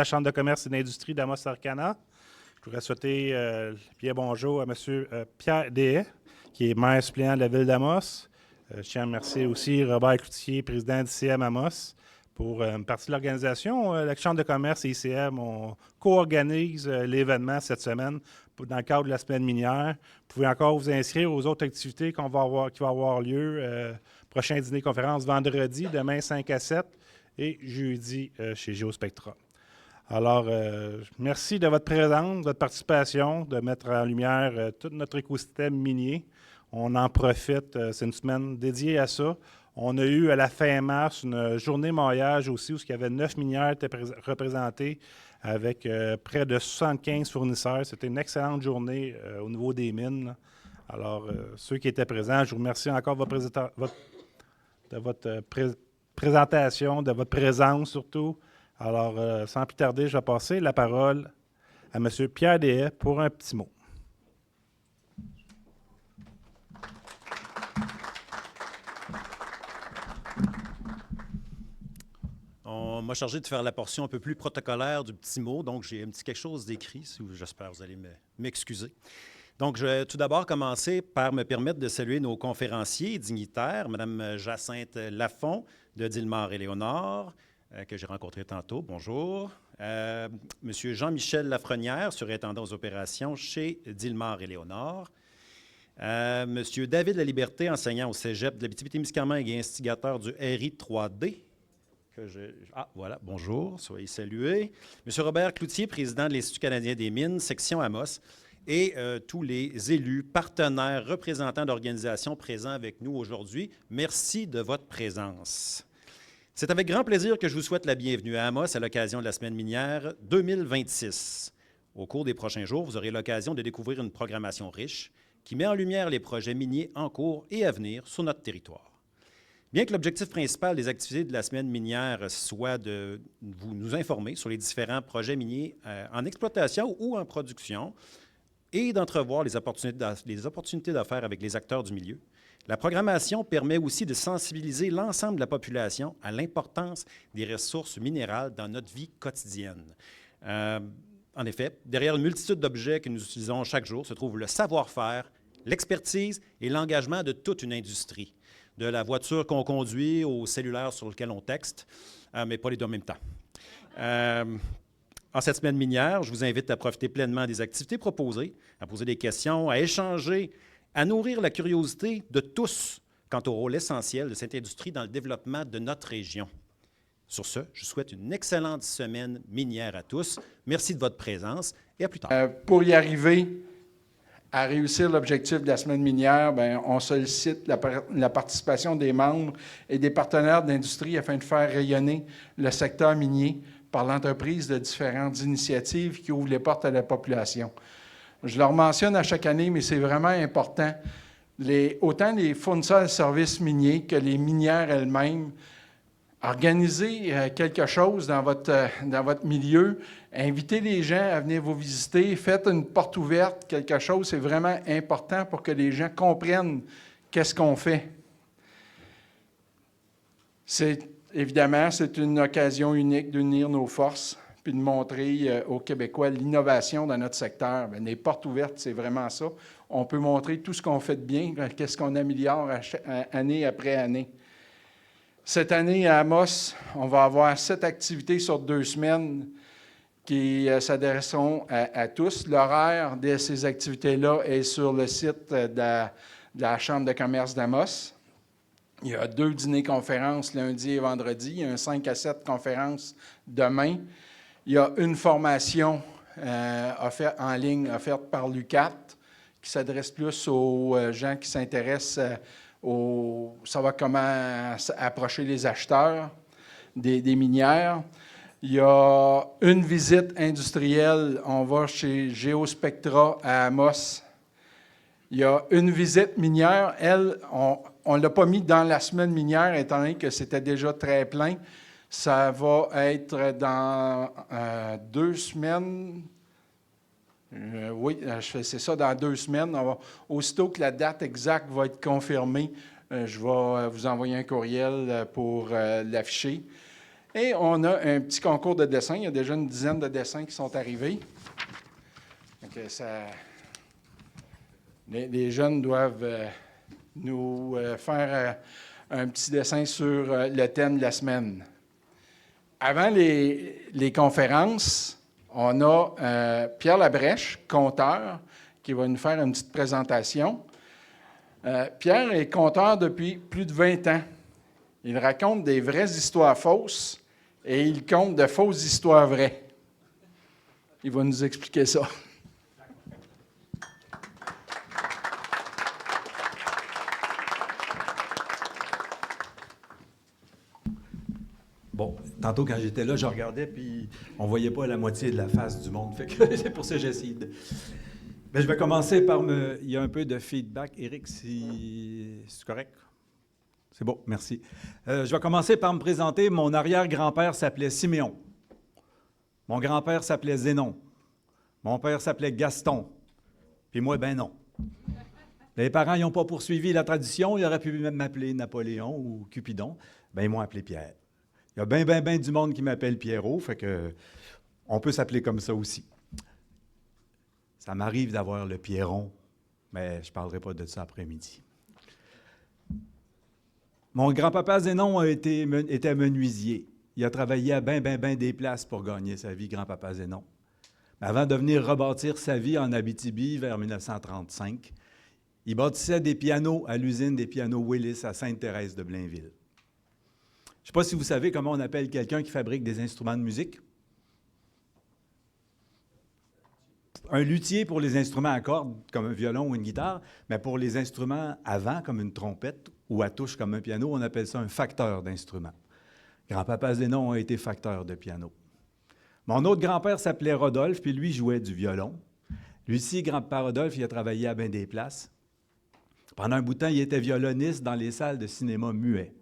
Chambre de commerce et d'industrie d'Amos-Arcana. Je voudrais souhaiter bien bonjour à M. Pierre Deshaies, qui est maire suppléant de la ville d'Amos. Je tiens à remercier aussi Robert Cloutier, président d'ICM Amos, pour une partie de l'organisation. La Chambre de commerce et ICM, on co-organise l'événement cette semaine dans le cadre de la semaine minière. Vous pouvez encore vous inscrire aux autres activités qui vont avoir lieu. Prochain dîner-conférence vendredi, demain 5 à 7 et jeudi chez Géospectra. Alors, merci de votre présence, de votre participation, de mettre en lumière tout notre écosystème minier. On en profite, c'est une semaine dédiée à ça. On a eu à la fin mars une journée maillage aussi où il y avait 9 minières étaient représentées avec près de 75 fournisseurs. C'était une excellente journée au niveau des mines, là. Alors, ceux qui étaient présents, je vous remercie encore de votre présentation, de votre présence surtout. Alors, sans plus tarder, je vais passer la parole à M. Pierre Deshaies pour un petit mot. On m'a chargé de faire la portion un peu plus protocolaire du petit mot, donc j'ai un petit quelque chose d'écrit, j'espère que vous allez m'excuser. Donc, je vais tout d'abord commencer par me permettre de saluer nos conférenciers et dignitaires, Mme Jacinthe Lafont de Dilmar-et-Léonard, que j'ai rencontré tantôt. Bonjour. M. Jean-Michel Lafrenière, surintendant aux opérations chez Dilmar-et-Léonard. M. David Laliberté, enseignant au cégep de l'Abitibi-Témiscamingue et instigateur du RI 3D. Voilà, bonjour, soyez salués. M. Robert Cloutier, président de l'Institut canadien des mines, section Amos, et tous les élus, partenaires, représentants d'organisations présents avec nous aujourd'hui. Merci de votre présence. C'est avec grand plaisir que je vous souhaite la bienvenue à Amos à l'occasion de la Semaine minière 2026. Au cours des prochains jours, vous aurez l'occasion de découvrir une programmation riche qui met en lumière les projets miniers en cours et à venir sur notre territoire. Bien que l'objectif principal des activités de la Semaine minière soit de nous informer sur les différents projets miniers en exploitation ou en production et d'entrevoir les opportunités d'affaires avec les acteurs du milieu, la programmation permet aussi de sensibiliser l'ensemble de la population à l'importance des ressources minérales dans notre vie quotidienne. En effet, derrière une multitude d'objets que nous utilisons chaque jour se trouve le savoir-faire, l'expertise et l'engagement de toute une industrie, de la voiture qu'on conduit au cellulaire sur lequel on texte, mais pas les deux en même temps. En cette semaine minière, je vous invite à profiter pleinement des activités proposées, à poser des questions, à échanger, à nourrir la curiosité de tous quant au rôle essentiel de cette industrie dans le développement de notre région. Sur ce, je souhaite une excellente semaine minière à tous. Merci de votre présence et à plus tard. Pour y arriver à réussir l'objectif de la semaine minière, on sollicite la participation des membres et des partenaires d'industrie afin de faire rayonner le secteur minier par l'entreprise de différentes initiatives qui ouvrent les portes à la population. Je le mentionne à chaque année, mais c'est vraiment important. Autant les fournisseurs de services miniers que les minières elles-mêmes, organisez quelque chose dans votre milieu, invitez les gens à venir vous visiter, faites une porte ouverte, quelque chose, c'est vraiment important pour que les gens comprennent qu'est-ce qu'on fait. Évidemment, c'est une occasion unique d'unir nos forces puis de montrer aux Québécois l'innovation dans notre secteur. Bien, les portes ouvertes, c'est vraiment ça. On peut montrer tout ce qu'on fait de bien, qu'est-ce qu'on améliore année après année. Cette année, à Amos, on va avoir 7 activités sur 2 semaines qui s'adresseront à tous. L'horaire de ces activités-là est sur le site de la Chambre de commerce d'Amos. Il y a 2 dîners-conférences lundi et vendredi. Il y a un 5 à 7 conférences demain. Il y a une formation en ligne offerte par l'UQAT qui s'adresse plus aux gens qui s'intéressent savoir comment approcher les acheteurs des minières. Il y a une visite industrielle. On va chez Géospectra à Amos. Il y a une visite minière. Elle, on ne l'a pas mis dans la semaine minière, étant donné que c'était déjà très plein. Ça va être dans 2 semaines. Oui, c'est ça, dans 2 semaines. Aussitôt que la date exacte va être confirmée, je vais vous envoyer un courriel pour l'afficher. Et on a un petit concours de dessin. Il y a déjà une dizaine de dessins qui sont arrivés. Donc, les jeunes doivent nous faire un petit dessin sur le thème de la semaine. Avant les conférences, on a Pierre Labrèche, conteur, qui va nous faire une petite présentation. Pierre est conteur depuis plus de 20 ans. Il raconte des vraies histoires fausses et il conte de fausses histoires vraies. Il va nous expliquer ça. Bon, tantôt quand j'étais là, je regardais, puis on voyait pas la moitié de la face du monde. Fait que c'est pour ça que j'essaie de... Bien, je vais commencer par Il y a un peu de feedback. Éric, c'est correct? C'est bon, merci. Je vais commencer par me présenter. Mon arrière-grand-père s'appelait Siméon. Mon grand-père s'appelait Zénon. Mon père s'appelait Gaston. Puis moi, ben non. Les parents n'ont pas poursuivi la tradition. Ils auraient pu même m'appeler Napoléon ou Cupidon. Ben ils m'ont appelé Pierre. Il y a bien du monde qui m'appelle Pierrot, fait que on peut s'appeler comme ça aussi. Ça m'arrive d'avoir le Pierron, mais je ne parlerai pas de ça après-midi. Mon grand-papa Zénon était menuisier. Il a travaillé à bien des places pour gagner sa vie, grand-papa Zénon. Mais avant de venir rebâtir sa vie en Abitibi vers 1935, il bâtissait des pianos à l'usine des pianos Willis à Sainte-Thérèse de Blainville. Je ne sais pas si vous savez comment on appelle quelqu'un qui fabrique des instruments de musique. Un luthier pour les instruments à cordes, comme un violon ou une guitare, mais pour les instruments à vent, comme une trompette, ou à touche, comme un piano, on appelle ça un facteur d'instruments. Grand-papa Zénon a été facteur de piano. Mon autre grand-père s'appelait Rodolphe, puis lui jouait du violon. Lui aussi, grand-papa Rodolphe, il a travaillé à bien des places. Pendant un bout de temps, il était violoniste dans les salles de cinéma muets.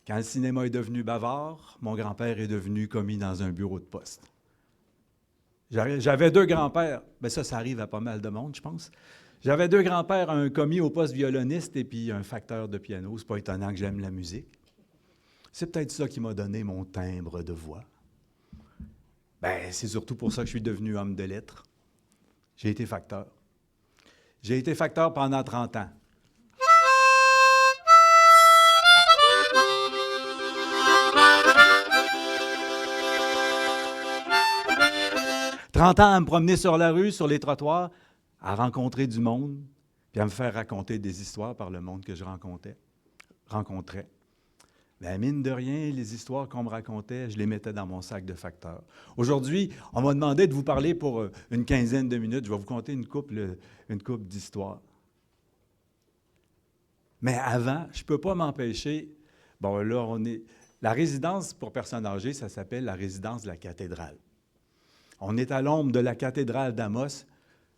Quand le cinéma est devenu bavard, mon grand-père est devenu commis dans un bureau de poste. J'avais deux grands-pères. Bien ça arrive à pas mal de monde, je pense. J'avais deux grands-pères, un commis au poste violoniste et puis un facteur de piano. C'est pas étonnant que j'aime la musique. C'est peut-être ça qui m'a donné mon timbre de voix. Bien, c'est surtout pour ça que je suis devenu homme de lettres. J'ai été facteur. J'ai été facteur pendant 30 ans. 30 ans à me promener sur la rue, sur les trottoirs, à rencontrer du monde, puis à me faire raconter des histoires par le monde que je rencontrais. Bien, mine de rien, les histoires qu'on me racontait, je les mettais dans mon sac de facteur. Aujourd'hui, on m'a demandé de vous parler pour une quinzaine de minutes. Je vais vous conter une couple d'histoires. Mais avant, je ne peux pas m'empêcher... Bon, là, la résidence pour personnes âgées, ça s'appelle la résidence de la cathédrale. On est à l'ombre de la cathédrale d'Amos.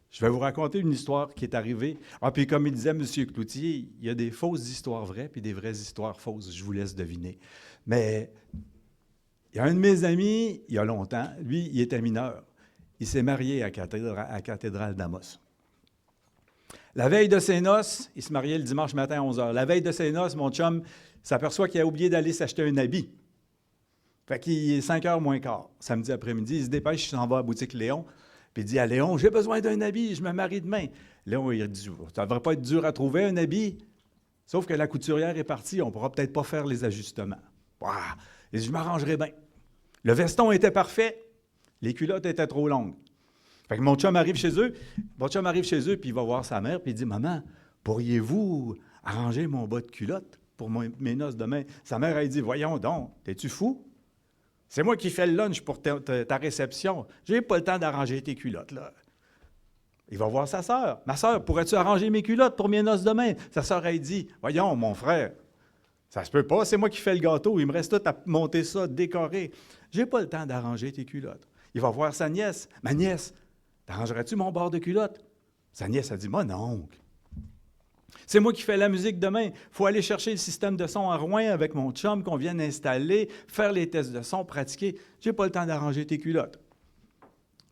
Je vais vous raconter une histoire qui est arrivée. Ah, puis comme il disait M. Cloutier, il y a des fausses histoires vraies puis des vraies histoires fausses. Je vous laisse deviner. Mais il y a un de mes amis, il y a longtemps, lui, il était mineur. Il s'est marié à la cathédrale d'Amos. La veille de ses noces, il se mariait le dimanche matin à 11 h. La veille de ses noces, mon chum s'aperçoit qu'il a oublié d'aller s'acheter un habit. Fait qu'il est 5 h moins quart, samedi après-midi. Il se dépêche, il s'en va à la boutique Léon. Puis il dit à Léon, « J'ai besoin d'un habit, je me marie demain. » Léon, il dit, « Ça ne devrait pas être dur à trouver un habit. Sauf que la couturière est partie, on ne pourra peut-être pas faire les ajustements. » Il dit, « Je m'arrangerai bien. » Le veston était parfait, les culottes étaient trop longues. Fait que mon chum arrive chez eux, puis il va voir sa mère, puis il dit, « Maman, pourriez-vous arranger mon bas de culotte pour mes noces demain? » Sa mère, elle dit, « Voyons donc, t'es-tu fou? C'est moi qui fais le lunch pour ta réception. Je n'ai pas le temps d'arranger tes culottes, là. » Il va voir sa sœur. « Ma sœur, pourrais-tu arranger mes culottes pour mes noces demain? » Sa sœur, elle dit, « Voyons, mon frère, ça se peut pas, c'est moi qui fais le gâteau. Il me reste tout à monter ça, décorer. J'ai pas le temps d'arranger tes culottes. » Il va voir sa nièce. « Ma nièce, t'arrangerais-tu mon bord de culotte? » Sa nièce a dit, « Mon oncle. C'est moi qui fais la musique demain. Il faut aller chercher le système de son à Rouen avec mon chum qu'on vient d'installer, faire les tests de son, pratiquer. J'ai pas le temps d'arranger tes culottes. »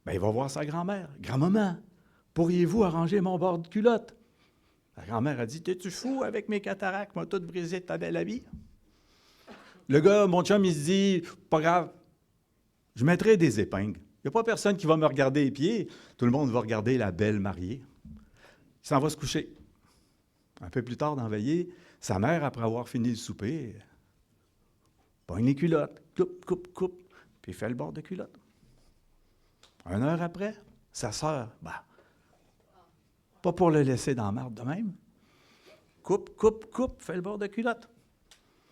Bien, il va voir sa grand-mère. « Grand-maman, pourriez-vous arranger mon bord de culotte? » La grand-mère a dit, « T'es-tu fou avec mes cataractes? M'a tout brisé ta belle habit. » Le gars, mon chum, il se dit, pas grave, je mettrai des épingles. Il n'y a pas personne qui va me regarder les pieds. Tout le monde va regarder la belle mariée. Il s'en va se coucher. Un peu plus tard dans la veillée, sa mère, après avoir fini le souper, pogne les culottes, coupe, puis fait le bord de culotte. 1 heure après, sa sœur, pas pour le laisser dans la marde de même, coupe, fait le bord de culotte.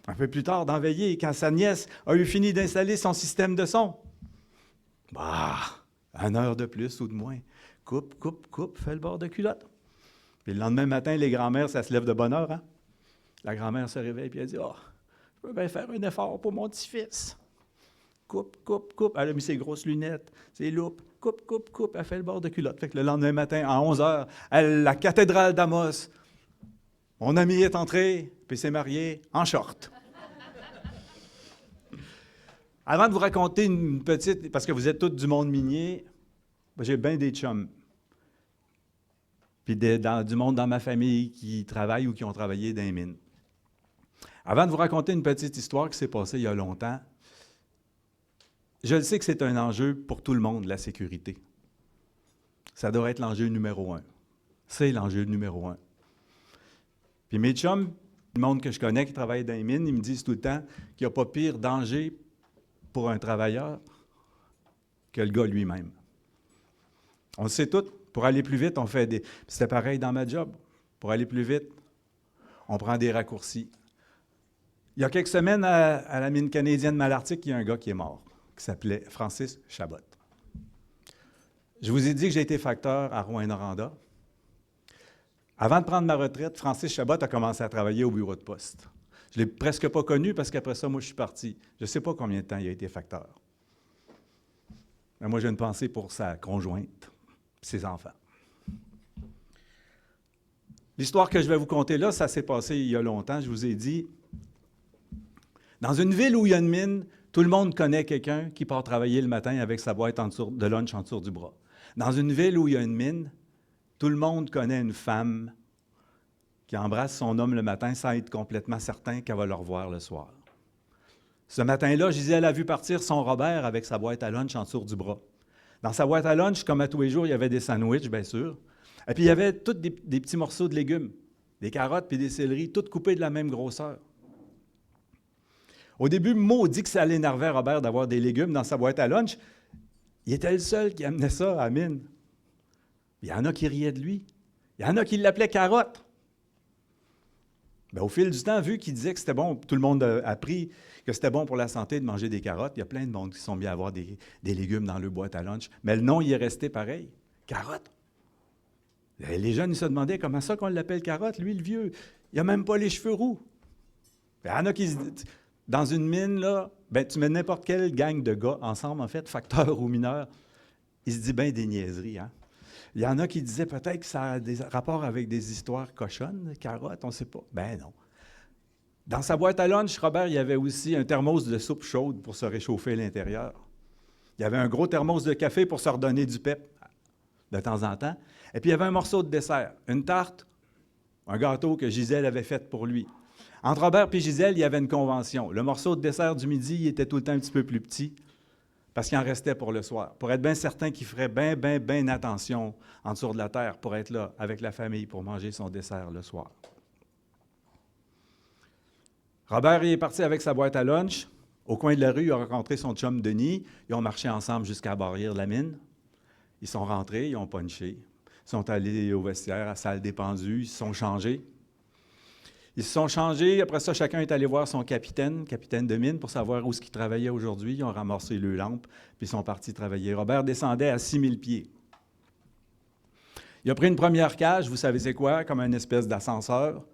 Un peu plus tard dans la veillée, quand sa nièce a eu fini d'installer son système de son, 1 heure de plus ou de moins, coupe, fait le bord de culotte. Puis le lendemain matin, les grands-mères, ça se lève de bonne heure, hein? La grand-mère se réveille et elle dit, je peux bien faire un effort pour mon petit-fils. Coupe. Elle a mis ses grosses lunettes, ses loupes. Coupe. Elle fait le bord de culotte. Fait que le lendemain matin, à 11 heures, la cathédrale d'Amos, mon ami est entré, puis s'est marié en short. Avant de vous raconter une petite, parce que vous êtes tous du monde minier, j'ai bien des chums. Puis du monde dans ma famille qui travaille ou qui ont travaillé dans les mines. Avant de vous raconter une petite histoire qui s'est passée il y a longtemps, je le sais que c'est un enjeu pour tout le monde, la sécurité. Ça doit être l'enjeu numéro 1. C'est l'enjeu numéro 1. Puis mes chums, le monde que je connais qui travaille dans les mines, ils me disent tout le temps qu'il n'y a pas pire danger pour un travailleur que le gars lui-même. On le sait tout. Pour aller plus vite, on fait des... C'était pareil dans ma job. Pour aller plus vite, on prend des raccourcis. Il y a quelques semaines, à la mine canadienne Malartic, il y a un gars qui est mort, qui s'appelait Francis Chabot. Je vous ai dit que j'ai été facteur à Rouyn-Noranda. Avant de prendre ma retraite, Francis Chabot a commencé à travailler au bureau de poste. Je ne l'ai presque pas connu parce qu'après ça, moi, je suis parti. Je ne sais pas combien de temps il a été facteur. Mais moi, j'ai une pensée pour sa conjointe et ses enfants. L'histoire que je vais vous conter là, ça s'est passé il y a longtemps. Je vous ai dit, dans une ville où il y a une mine, tout le monde connaît quelqu'un qui part travailler le matin avec sa boîte de lunch en dessous du bras. Dans une ville où il y a une mine, tout le monde connaît une femme qui embrasse son homme le matin sans être complètement certain qu'elle va le revoir le soir. Ce matin-là, Gisèle a vu partir son Robert avec sa boîte à lunch en dessous du bras. Dans sa boîte à lunch, comme à tous les jours, il y avait des sandwichs, bien sûr. Et puis, il y avait tous des petits morceaux de légumes, des carottes puis des céleris, toutes coupées de la même grosseur. Au début, maudit que ça l'énervait Robert d'avoir des légumes dans sa boîte à lunch. Il était le seul qui amenait ça à la mine. Il y en a qui riaient de lui. Il y en a qui l'appelaient carotte. Bien, au fil du temps, vu qu'il disait que c'était bon, tout le monde a appris que c'était bon pour la santé de manger des carottes. Il y a plein de monde qui sont mis à avoir des légumes dans leur boîte à lunch. Mais le nom, il est resté pareil. Carotte. Les jeunes, ils se demandaient comment ça qu'on l'appelle carotte. Lui, le vieux, il n'a même pas les cheveux roux. Bien, il y en a qui se disent, dans une mine, là, bien, tu mets n'importe quelle gang de gars ensemble, en fait, facteurs ou mineurs, il se dit bien des niaiseries, hein? Il y en a qui disaient peut-être que ça a des rapports avec des histoires cochonnes, carottes, on ne sait pas. Ben non. Dans sa boîte à lunch, Robert, il y avait aussi un thermos de soupe chaude pour se réchauffer à l'intérieur. Il y avait un gros thermos de café pour se redonner du pep de temps en temps. Et puis, il y avait un morceau de dessert, une tarte, un gâteau que Gisèle avait fait pour lui. Entre Robert et Gisèle, il y avait une convention. Le morceau de dessert du midi, il était tout le temps un petit peu plus petit parce qu'il en restait pour le soir, pour être bien certain qu'il ferait bien attention en dessous de la terre pour être là avec la famille pour manger son dessert le soir. Robert il est parti avec sa boîte à lunch. Au coin de la rue, il a rencontré son chum Denis. Ils ont marché ensemble jusqu'à la barrière de la mine. Ils sont rentrés, ils ont punché. Ils sont allés au vestiaire, à la salle des pendus, ils se sont changés. Ils se sont changés. Après ça, chacun est allé voir son capitaine de mine, pour savoir où est-ce qu'il travaillait aujourd'hui. Ils ont ramassé le lampe, puis ils sont partis travailler. Robert descendait à 6000 pieds. Il a pris une première cage, vous savez c'est quoi, comme une espèce d'ascenseur.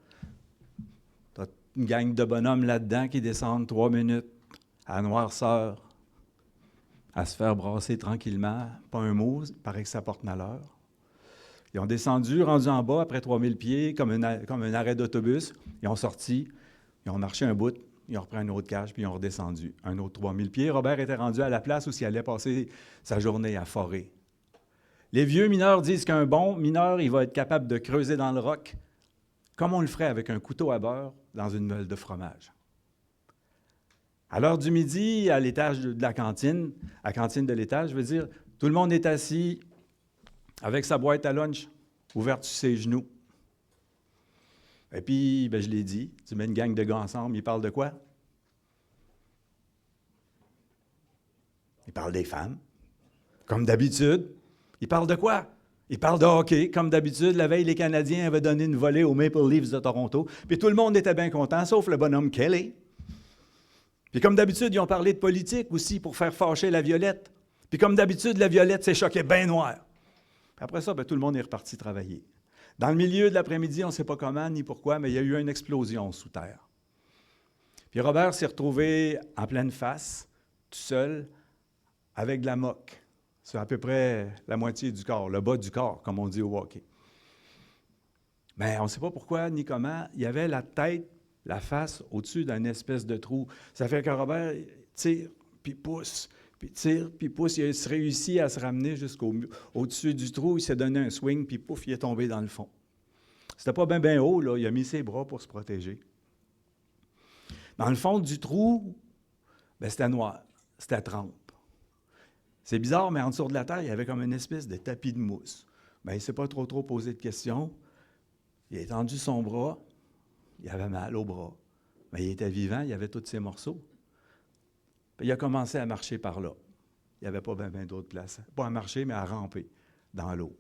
Tu as une gang de bonhommes là-dedans qui descendent 3 minutes à noirceur, à se faire brasser tranquillement. Pas un mot, il paraît que ça porte malheur. Ils ont descendu, rendus en bas, après 3000 pieds, comme un arrêt d'autobus. Ils ont sorti, ils ont marché un bout, ils ont repris un autre cage, puis ils ont redescendu. Un autre 3000 pieds. Robert était rendu à la place où il allait passer sa journée à forer. Les vieux mineurs disent qu'un bon mineur, il va être capable de creuser dans le roc, comme on le ferait avec un couteau à beurre dans une meule de fromage. À l'heure du midi, à l'étage de la cantine, à la cantine de l'étage, je veux dire, tout le monde est assis avec sa boîte à lunch ouverte sur ses genoux. Et puis, je l'ai dit, tu mets une gang de gars ensemble, ils parlent de quoi? Ils parlent des femmes, comme d'habitude. Ils parlent de quoi? Ils parlent de hockey. Comme d'habitude, la veille, les Canadiens avaient donné une volée aux Maple Leafs de Toronto. Puis tout le monde était bien content, sauf le bonhomme Kelly. Puis comme d'habitude, ils ont parlé de politique aussi pour faire fâcher la Violette. Puis comme d'habitude, la Violette s'est choquée bien noire. Puis après ça, tout le monde est reparti travailler. Dans le milieu de l'après-midi, on ne sait pas comment ni pourquoi, mais il y a eu une explosion sous terre. Puis Robert s'est retrouvé en pleine face, tout seul, avec de la moque. C'est à peu près la moitié du corps, le bas du corps, comme on dit au hockey. Mais on ne sait pas pourquoi ni comment. Il y avait la tête, la face au-dessus d'un espèce de trou. Ça fait que Robert tire, puis pousse, puis tire, puis pousse. Il a réussi à se ramener jusqu'au-dessus du trou. Il s'est donné un swing, puis pouf, il est tombé dans le fond. C'était pas bien haut, là. Il a mis ses bras pour se protéger. Dans le fond du trou, c'était noir. C'était trempe. C'est bizarre, mais en dessous de la terre, il y avait comme une espèce de tapis de mousse. Il ne s'est pas trop posé de questions. Il a étendu son bras. Il avait mal au bras. Mais il était vivant, il avait tous ses morceaux. Puis il a commencé à marcher par là. Il n'y avait pas bien d'autres places. Pas à marcher, mais à ramper dans l'eau.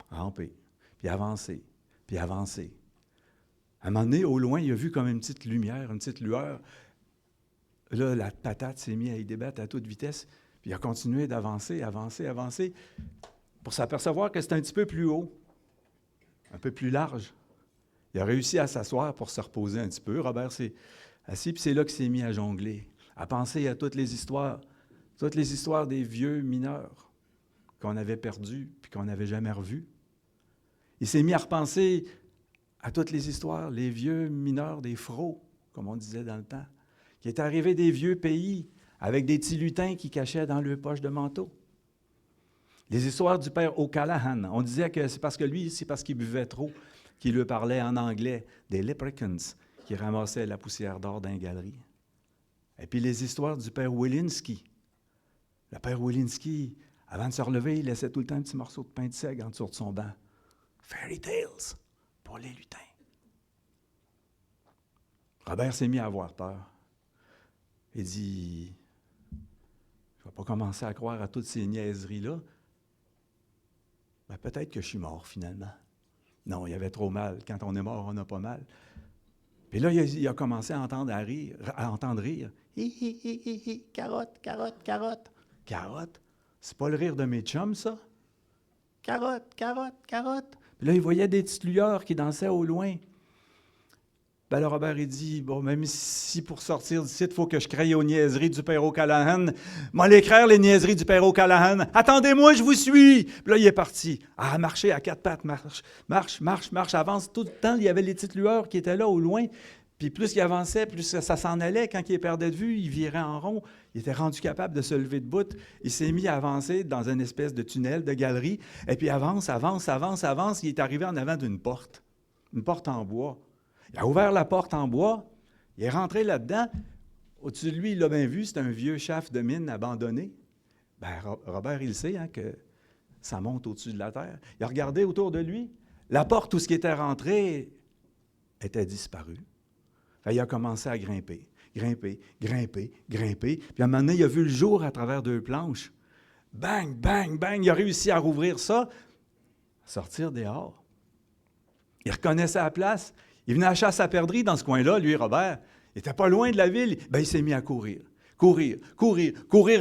Ramper, puis avancer, puis avancer. À un moment donné, au loin, il a vu comme une petite lumière, une petite lueur. Là, la patate s'est mise à y débattre à toute vitesse. Puis il a continué d'avancer, avancer, pour s'apercevoir que c'était un petit peu plus haut, un peu plus large. Il a réussi à s'asseoir pour se reposer un petit peu. Robert s'est assis, puis c'est là qu'il s'est mis à jongler, à penser à toutes les histoires des vieux mineurs qu'on avait perdus puis qu'on n'avait jamais revus. Il s'est mis à repenser à toutes les histoires, les vieux mineurs des frauds, comme on disait dans le temps, qui étaient arrivés des vieux pays, avec des petits lutins qui cachaient dans leurs poches de manteau. Les histoires du père O'Callaghan, on disait que c'est parce qu'il buvait trop qu'il lui parlait en anglais, des leprechauns qui ramassaient la poussière d'or dans les galeries. Et puis les histoires du père Wilinski. Le père Wilinski, avant de se relever, il laissait tout le temps un petit morceau de pain de seigle en dessous de son banc. Fairy tales pour les lutins. Robert s'est mis à avoir peur. Il dit, je ne vais pas commencer à croire à toutes ces niaiseries-là. Peut-être que je suis mort finalement. Non, il y avait trop mal. Quand on est mort, on n'a pas mal. Puis là, il a commencé à entendre rire. Hi, hi, hi, hi, hi, carotte, carotte, carotte. Carotte? C'est pas le rire de mes chums, ça? Carotte, carotte, carotte. Puis là, il voyait des petites lueurs qui dansaient au loin. Là, Robert, il dit, même si pour sortir d'ici, il faut que je crie aux niaiseries du père O'Callaghan, m'en l'écrire les niaiseries du père O'Callaghan. Attendez-moi, je vous suis. Puis là, il est parti. À marcher à quatre pattes, marche, avance. Tout le temps, il y avait les petites lueurs qui étaient là au loin. Puis plus il avançait, plus ça s'en allait. Quand il perdait de vue, il virait en rond. Il était rendu capable de se lever debout. Il s'est mis à avancer dans une espèce de tunnel, de galerie. Et puis avance. Il est arrivé en avant d'une porte. Une porte en bois. Il a ouvert la porte en bois, il est rentré là-dedans. Au-dessus de lui, il l'a bien vu, c'est un vieux shaft de mine abandonné. Robert, il sait que ça monte au-dessus de la terre. Il a regardé autour de lui. La porte où ce qui était rentré était disparue. Il a commencé à grimper. Puis à un moment donné, il a vu le jour à travers deux planches. Bang, bang, bang, il a réussi à rouvrir ça, à sortir dehors. Il reconnaissait la place. Il venait à la chasse à perdrix dans ce coin-là, lui, Robert. Il n'était pas loin de la ville. Il s'est mis à courir. Courir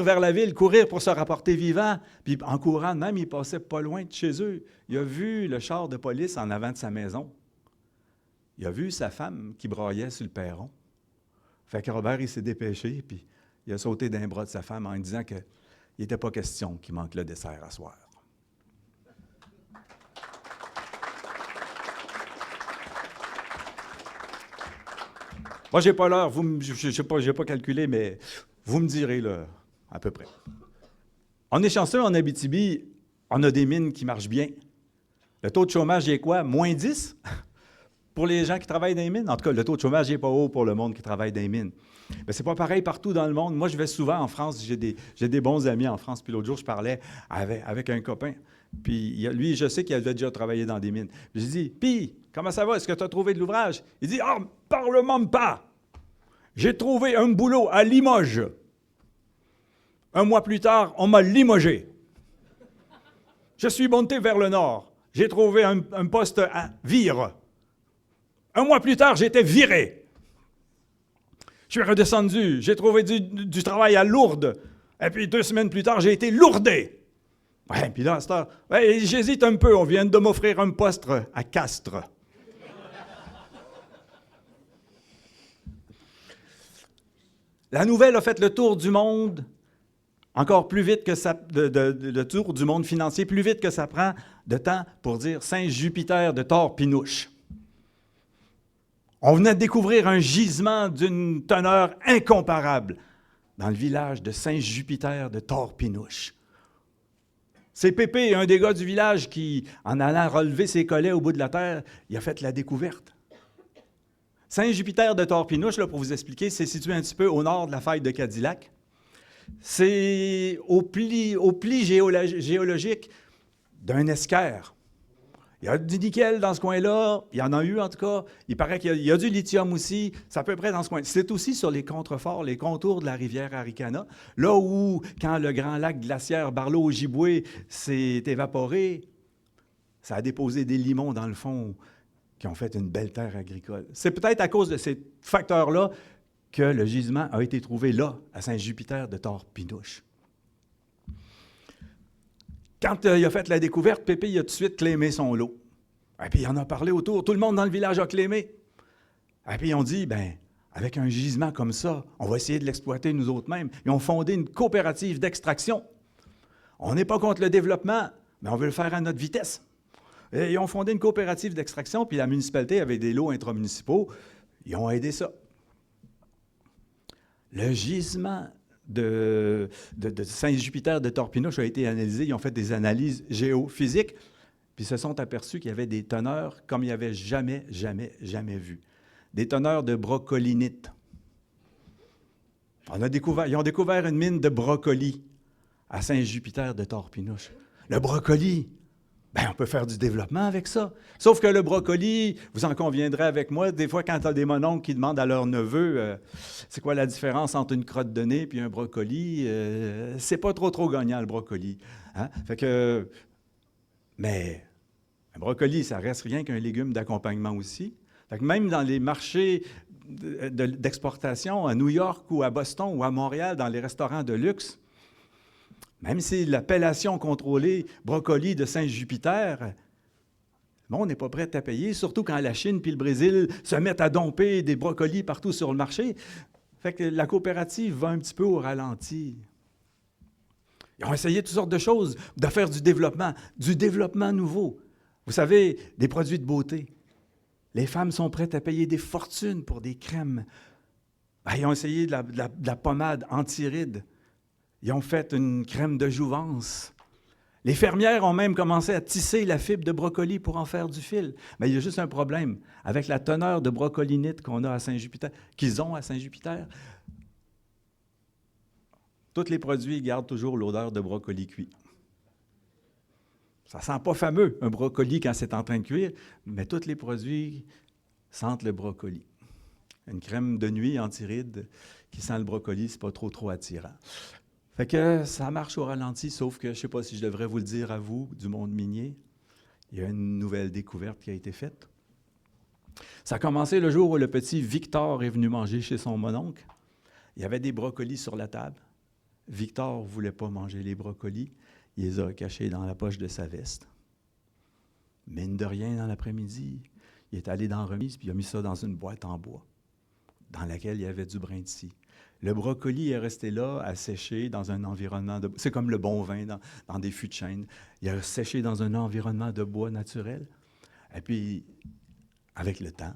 vers la ville, courir pour se rapporter vivant. Puis en courant, même, il passait pas loin de chez eux. Il a vu le char de police en avant de sa maison. Il a vu sa femme qui braillait sur le perron. Fait que Robert, il s'est dépêché, puis il a sauté d'un bras de sa femme en disant qu'il n'était pas question qu'il manque le dessert à soir. Moi, je n'ai pas l'heure, je n'ai pas calculé, mais vous me direz là, à peu près. On est chanceux en Abitibi, on a des mines qui marchent bien. Le taux de chômage est quoi? -10? pour les gens qui travaillent dans les mines. En tout cas, le taux de chômage n'est pas haut pour le monde qui travaille dans les mines. Mais ce n'est pas pareil partout dans le monde. Moi, je vais souvent en France. J'ai des bons amis en France. Puis l'autre jour, je parlais avec un copain. Puis lui, je sais qu'il avait déjà travaillé dans des mines. Puis j'ai dit, « Puis, comment ça va? Est-ce que tu as trouvé de l'ouvrage? » Il dit, « Ah, parle-moi pas! J'ai trouvé un boulot à Limoges. Un mois plus tard, on m'a limogé. Je suis monté vers le nord. J'ai trouvé un poste à Vire. Un mois plus tard, j'étais viré. Je suis redescendu. J'ai trouvé du travail à Lourdes. Et puis 2 semaines plus tard, j'ai été lourdé. Ouais, puis là, j'hésite un peu. On vient de m'offrir un poste à Castres. La nouvelle a fait le tour du monde, encore plus vite que ça, le tour du monde financier, plus vite que ça prend de temps pour dire Saint-Jupiter de Torpinouche. On venait de découvrir un gisement d'une teneur incomparable dans le village de Saint-Jupiter de Torpinouche. C'est Pépé, un des gars du village, qui, en allant relever ses collets au bout de la terre, il a fait la découverte. Saint-Jupiter de Torpinouche, là, pour vous expliquer, c'est situé un petit peu au nord de la faille de Cadillac. C'est au pli géologique d'un esquerre. Il y a du nickel dans ce coin-là, il y en a eu en tout cas. Il paraît qu'il y a du lithium aussi, c'est à peu près dans ce coin. C'est aussi sur les contreforts, les contours de la rivière Aricana, là où, quand le grand lac glaciaire Barlow-Ojibway s'est évaporé, ça a déposé des limons dans le fond qui ont fait une belle terre agricole. C'est peut-être à cause de ces facteurs-là que le gisement a été trouvé là, à Saint-Jupiter de Torpinouche. Quand il a fait la découverte, Pépé il a tout de suite clémé son lot. Et puis il en a parlé autour. Tout le monde dans le village a clémé. Et puis ils ont dit, avec un gisement comme ça, on va essayer de l'exploiter nous autres mêmes. Ils ont fondé une coopérative d'extraction. On n'est pas contre le développement, mais on veut le faire à notre vitesse. Et ils ont fondé une coopérative d'extraction, puis la municipalité, avec des lots intramunicipaux, ils ont aidé ça. Le gisement de Saint-Jupiter de Torpinouche a été analysé. Ils ont fait des analyses géophysiques, puis se sont aperçus qu'il y avait des teneurs comme ils n'avaient jamais vu. Des teneurs de brocolinite. Ils ont découvert une mine de brocoli à Saint-Jupiter de Torpinouche. Le brocoli, on peut faire du développement avec ça. Sauf que le brocoli, vous en conviendrez avec moi, des fois, quand tu as des mononcles qui demandent à leur neveu c'est quoi la différence entre une crotte de nez et un brocoli, c'est pas trop gagnant, le brocoli. Hein? Mais un brocoli, ça reste rien qu'un légume d'accompagnement aussi. Fait que même dans les marchés d'exportation à New York ou à Boston ou à Montréal, dans les restaurants de luxe, même si l'appellation contrôlée brocoli de Saint-Jupiter, on n'est pas prêt à payer, surtout quand la Chine puis le Brésil se mettent à domper des brocolis partout sur le marché. Fait que la coopérative va un petit peu au ralenti. Ils ont essayé toutes sortes de choses, de faire du développement nouveau. Vous savez, des produits de beauté. Les femmes sont prêtes à payer des fortunes pour des crèmes. Ils ont essayé de la pommade anti-rides. Ils ont fait une crème de jouvence. Les fermières ont même commencé à tisser la fibre de brocoli pour en faire du fil. Mais il y a juste un problème. Avec la teneur de brocolinite qu'on a à Saint-Jupiter, qu'ils ont à Saint-Jupiter, tous les produits gardent toujours l'odeur de brocoli cuit. Ça ne sent pas fameux, un brocoli, quand c'est en train de cuire, mais tous les produits sentent le brocoli. Une crème de nuit anti-rides qui sent le brocoli, ce n'est pas trop attirant. Fait que ça marche au ralenti, sauf que je ne sais pas si je devrais vous le dire à vous, du monde minier. Il y a une nouvelle découverte qui a été faite. Ça a commencé le jour où le petit Victor est venu manger chez son mononcle. Il y avait des brocolis sur la table. Victor ne voulait pas manger les brocolis. Il les a cachés dans la poche de sa veste. Mine de rien, dans l'après-midi, il est allé dans la remise puis il a mis ça dans une boîte en bois dans laquelle il y avait du brin de scie. Le brocoli est resté là, à sécher dans un environnement de... C'est comme le bon vin dans des fûts de chêne. Il a séché dans un environnement de bois naturel. Et puis, avec le temps,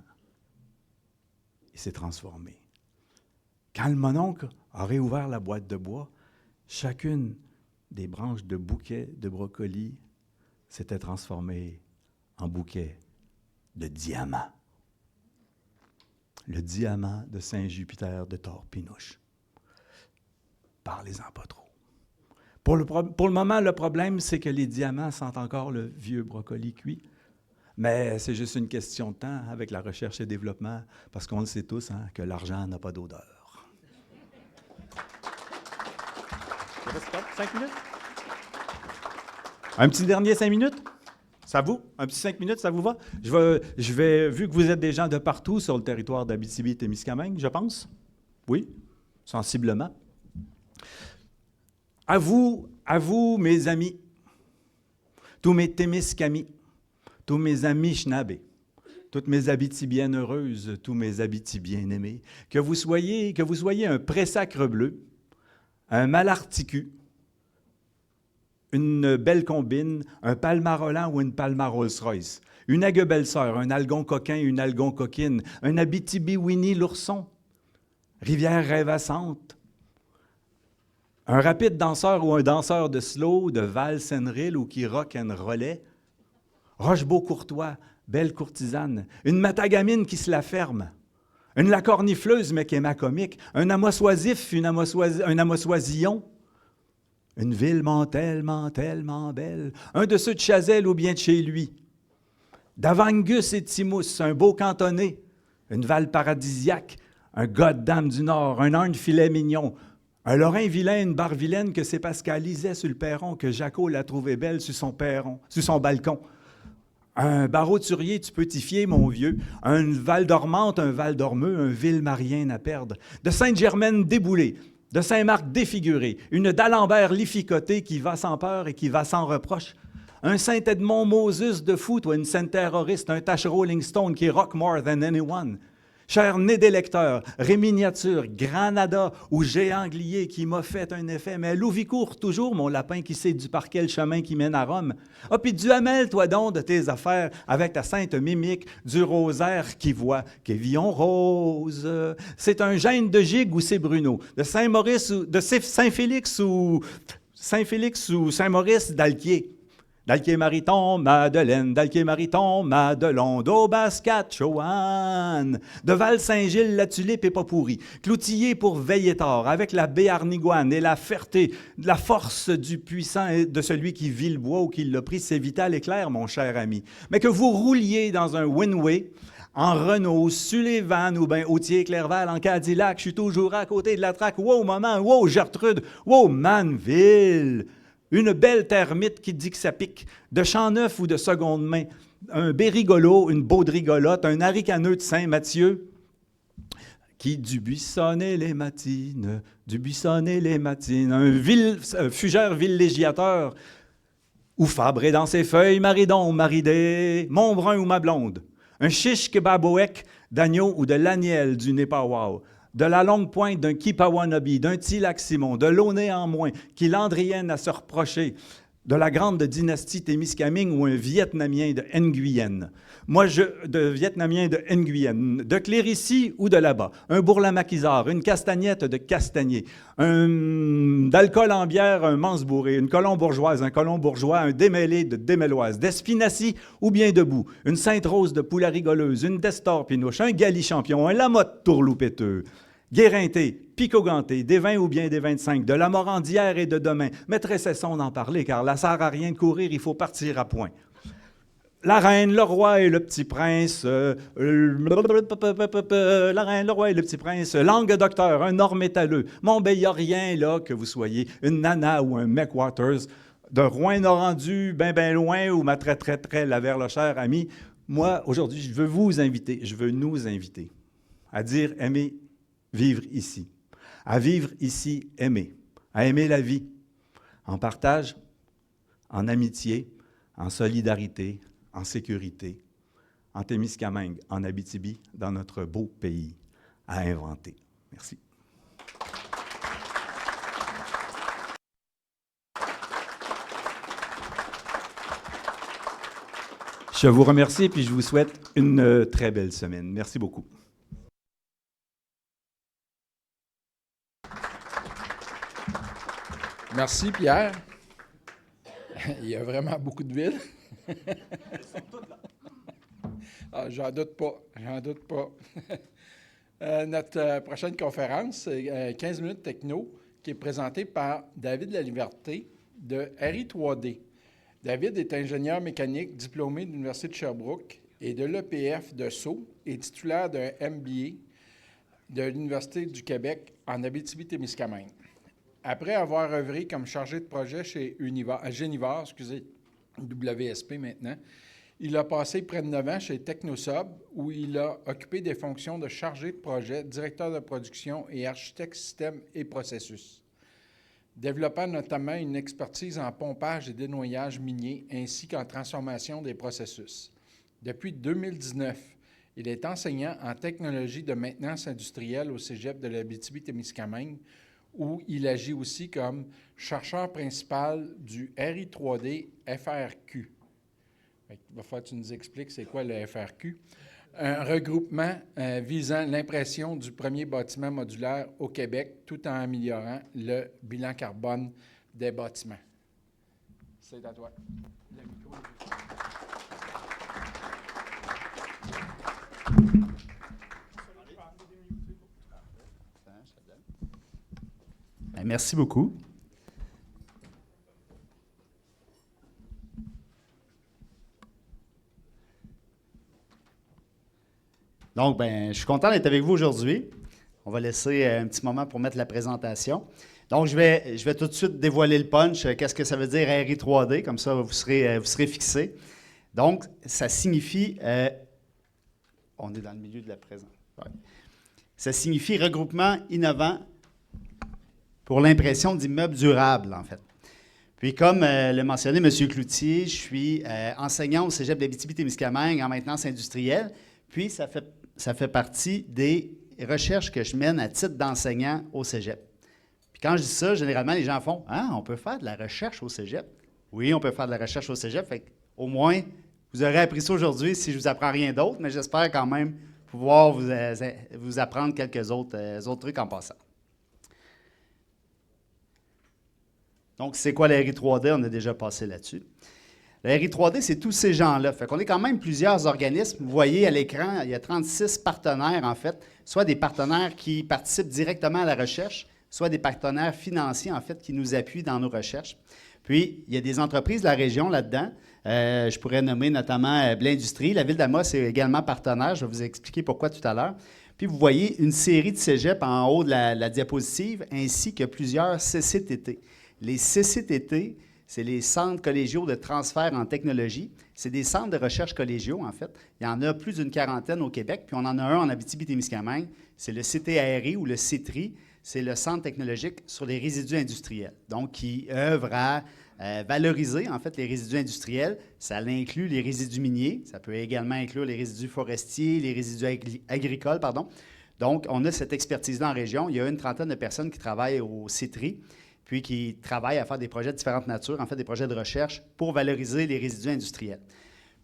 il s'est transformé. Quand le mononcle a réouvert la boîte de bois, chacune des branches de bouquets de brocoli s'était transformée en bouquet de diamants. le diamant de Saint-Jupiter de Torpinouche. Parlez-en pas trop. Pour le moment, le problème, c'est que les diamants sentent encore le vieux brocoli cuit. Mais c'est juste une question de temps avec la recherche et développement, parce qu'on le sait tous, hein, que l'argent n'a pas d'odeur. 5 minutes? Un petit dernier 5 minutes? Ça vous? Un petit 5 minutes, ça vous va? Je vais, vu que vous êtes des gens de partout sur le territoire d'Abitibi-Témiscamingue, je pense. Oui, sensiblement. À vous, mes amis, tous mes Témiscamis, tous mes amis Schnabé, toutes mes Abitibiennes heureuses, tous mes Abitibiens aimés, que vous soyez un pré-sacre bleu, un malarticu, une belle combine, un palmarolan ou une palma Rolls-Royce, une ague-belle-sœur, un algon coquin, une algon coquine, un Abitibi-Winnie l'ourson, rivière rêvassante, un rapide danseur ou un danseur de slow, de valse and reel ou qui rock and rollait, Rochebeau-Courtois, belle courtisane, une matagamine qui se la ferme, une lacornifleuse mais qui est ma comique, un amosoisif, un amosoisillon, une ville tellement belle, un de ceux de Chazelle ou bien de chez lui, d'Avangus et Timous, un beau cantonné, une val paradisiaque, un Goddam du Nord, un âne filet mignon, un Lorrain vilain, une barre vilaine que c'est parce qu'elle lisait sur le perron que Jaco l'a trouvée belle sur son balcon. Un barreau-turier, tu peux t'y fier, mon vieux. Un Val-Dormante, un Val-Dormeux, un Ville-Marien à perdre. De Sainte-Germaine déboulée, de Saint-Marc défiguré, une d'Alembert lificotée qui va sans peur et qui va sans reproche. Un Saint-Edmond Moses de fou, toi, une sainte terroriste, un Tache Rolling Stone qui rock more than anyone. Cher né d'électeur, réminiature, Granada ou géant glié qui m'a fait un effet, mais Louvicourt toujours, mon lapin qui sait du par quel chemin qui mène à Rome. Ah, puis Duhamel, toi donc, de tes affaires, avec ta sainte mimique, du rosaire qui voit qu'Évillon rose. C'est un gène de Gigue ou c'est Bruno, de Saint-Maurice ou de Saint-Félix ou Saint-Maurice d'Alquier. D'Alquier-Mariton, Madeleine, d'Alquier-Mariton, Madelon, d'Aubascat-Choane, de Val-Saint-Gilles, la tulipe est pas pourrie, Cloutillé pour Veilletor, avec la Béarnigoine et la ferté, la force du puissant et de celui qui vit le bois ou qui l'a pris, c'est vital et clair, mon cher ami. Mais que vous rouliez dans un Winway, en Renault, Sullivan ou bien Autier-Clerval, en Cadillac, je suis toujours à côté de la traque, wow, maman, wow, Gertrude, wow, Manville. Une belle termite qui dit que ça pique, de Champ-Neuf ou de seconde main, un Bérigolo, une baudrigolotte, un haricaneux de Saint-Mathieu, qui du buissonner les matines, un fugère villégiateur, ou fabré dans ses feuilles, maridon, maridé, mon brun ou ma blonde, un chiche kebaboek d'agneau ou de l'aniel du Népawau, de la longue pointe d'un Kipawanabi, d'un Tilac-Simon, de l'Aunay en moins, qui l'Andrienne à se reprocher, de la grande dynastie Témiscamingue ou un Vietnamien de Nguyen. De Vietnamien de Nguyen, de Clérici ou de là-bas, un Bourla-Maquisard, une castagnette de Castagnier, d'alcool en bière, un Manse-bourré, une colombe bourgeoise, un colomb bourgeois, un démêlé de déméloise, d'Espinacie ou bien debout, une Sainte-Rose de Poula-rigoleuse, une Destor-Pinouche, un Gali-champion, un Lamotte tourloupéteux, Guérinté, Picoganté, des 20 ou bien des 25, de la morande d'hier et de demain. Mais cessons d'en parler, car la sert à rien de courir, il faut partir à point. La reine, le roi et le petit prince, la reine, le roi et le petit prince, langue docteur, un or métalleux, mon rien là, que vous soyez une Nana ou un McWaters, de Rouen-Norendu, ben loin, ou ma très la Verlochère, ami. Moi, aujourd'hui, je veux nous inviter à dire aimer vivre ici, à vivre ici aimer, à aimer la vie, en partage, en amitié, en solidarité, en sécurité, en Témiscamingue, en Abitibi, dans notre beau pays, à inventer. Merci. Je vous remercie et puis je vous souhaite une très belle semaine. Merci beaucoup. Merci, Pierre. Il y a vraiment beaucoup de villes. Ah, j'en doute pas. Notre prochaine conférence, c'est 15 minutes techno, qui est présentée par David Laliberté de RI3D. David est ingénieur mécanique diplômé de l'Université de Sherbrooke et de l'EPF de Sceaux et titulaire d'un MBA de l'Université du Québec en Abitibi-Témiscamingue. Après avoir œuvré comme chargé de projet chez Génivore, WSP maintenant, il a passé près de 9 ans chez Technosob, où il a occupé des fonctions de chargé de projet, directeur de production et architecte système et processus, développant notamment une expertise en pompage et dénoyage minier ainsi qu'en transformation des processus. Depuis 2019, il est enseignant en technologie de maintenance industrielle au Cégep de l'Abitibi-Témiscamingue, où il agit aussi comme chercheur principal du RI3D FRQ. Il va falloir que tu nous expliques c'est quoi le FRQ. Un regroupement visant l'impression du premier bâtiment modulaire au Québec, tout en améliorant le bilan carbone des bâtiments. C'est à toi. Le micro est... Merci beaucoup. Donc, je suis content d'être avec vous aujourd'hui. On va laisser un petit moment pour mettre la présentation. Donc, je vais tout de suite dévoiler le punch. Qu'est-ce que ça veut dire RI3D? Comme ça, vous serez fixés. Donc, ça signifie... on est dans le milieu de la présence. Ouais. Ça signifie regroupement innovant pour l'impression d'immeubles durables, en fait. Puis, comme l'a mentionné M. Cloutier, je suis enseignant au Cégep d'Abitibi-Témiscamingue en maintenance industrielle. Puis, ça fait partie des recherches que je mène à titre d'enseignant au Cégep. Puis quand je dis ça, généralement, les gens font « Ah, on peut faire de la recherche au Cégep? » Oui, on peut faire de la recherche au Cégep. Fait au moins, vous aurez appris ça aujourd'hui si je ne vous apprends rien d'autre, mais j'espère quand même pouvoir vous apprendre quelques autres trucs en passant. Donc, c'est quoi la RI3D? On a déjà passé là-dessus. La RI3D, c'est tous ces gens-là. Fait qu'on est quand même plusieurs organismes. Vous voyez à l'écran, il y a 36 partenaires, en fait, soit des partenaires qui participent directement à la recherche, soit des partenaires financiers, en fait, qui nous appuient dans nos recherches. Puis, il y a des entreprises de la région là-dedans. Je pourrais nommer notamment l'industrie. La Ville d'Amos est également partenaire. Je vais vous expliquer pourquoi tout à l'heure. Puis, vous voyez une série de cégeps en haut de la diapositive, ainsi que plusieurs CCTT. Les CCTT, c'est les centres collégiaux de transfert en technologie. C'est des centres de recherche collégiaux, en fait. Il y en a plus d'une quarantaine au Québec, puis on en a un en Abitibi-Témiscamingue. C'est le CTARI ou le CITRI. C'est le Centre technologique sur les résidus industriels. Donc, qui œuvre à valoriser, en fait, les résidus industriels. Ça inclut les résidus miniers. Ça peut également inclure les résidus forestiers, les résidus agricoles, pardon. Donc, on a cette expertise-là en région. Il y a une trentaine de personnes qui travaillent au CITRI, puis qui travaillent à faire des projets de différentes natures, en fait des projets de recherche pour valoriser les résidus industriels.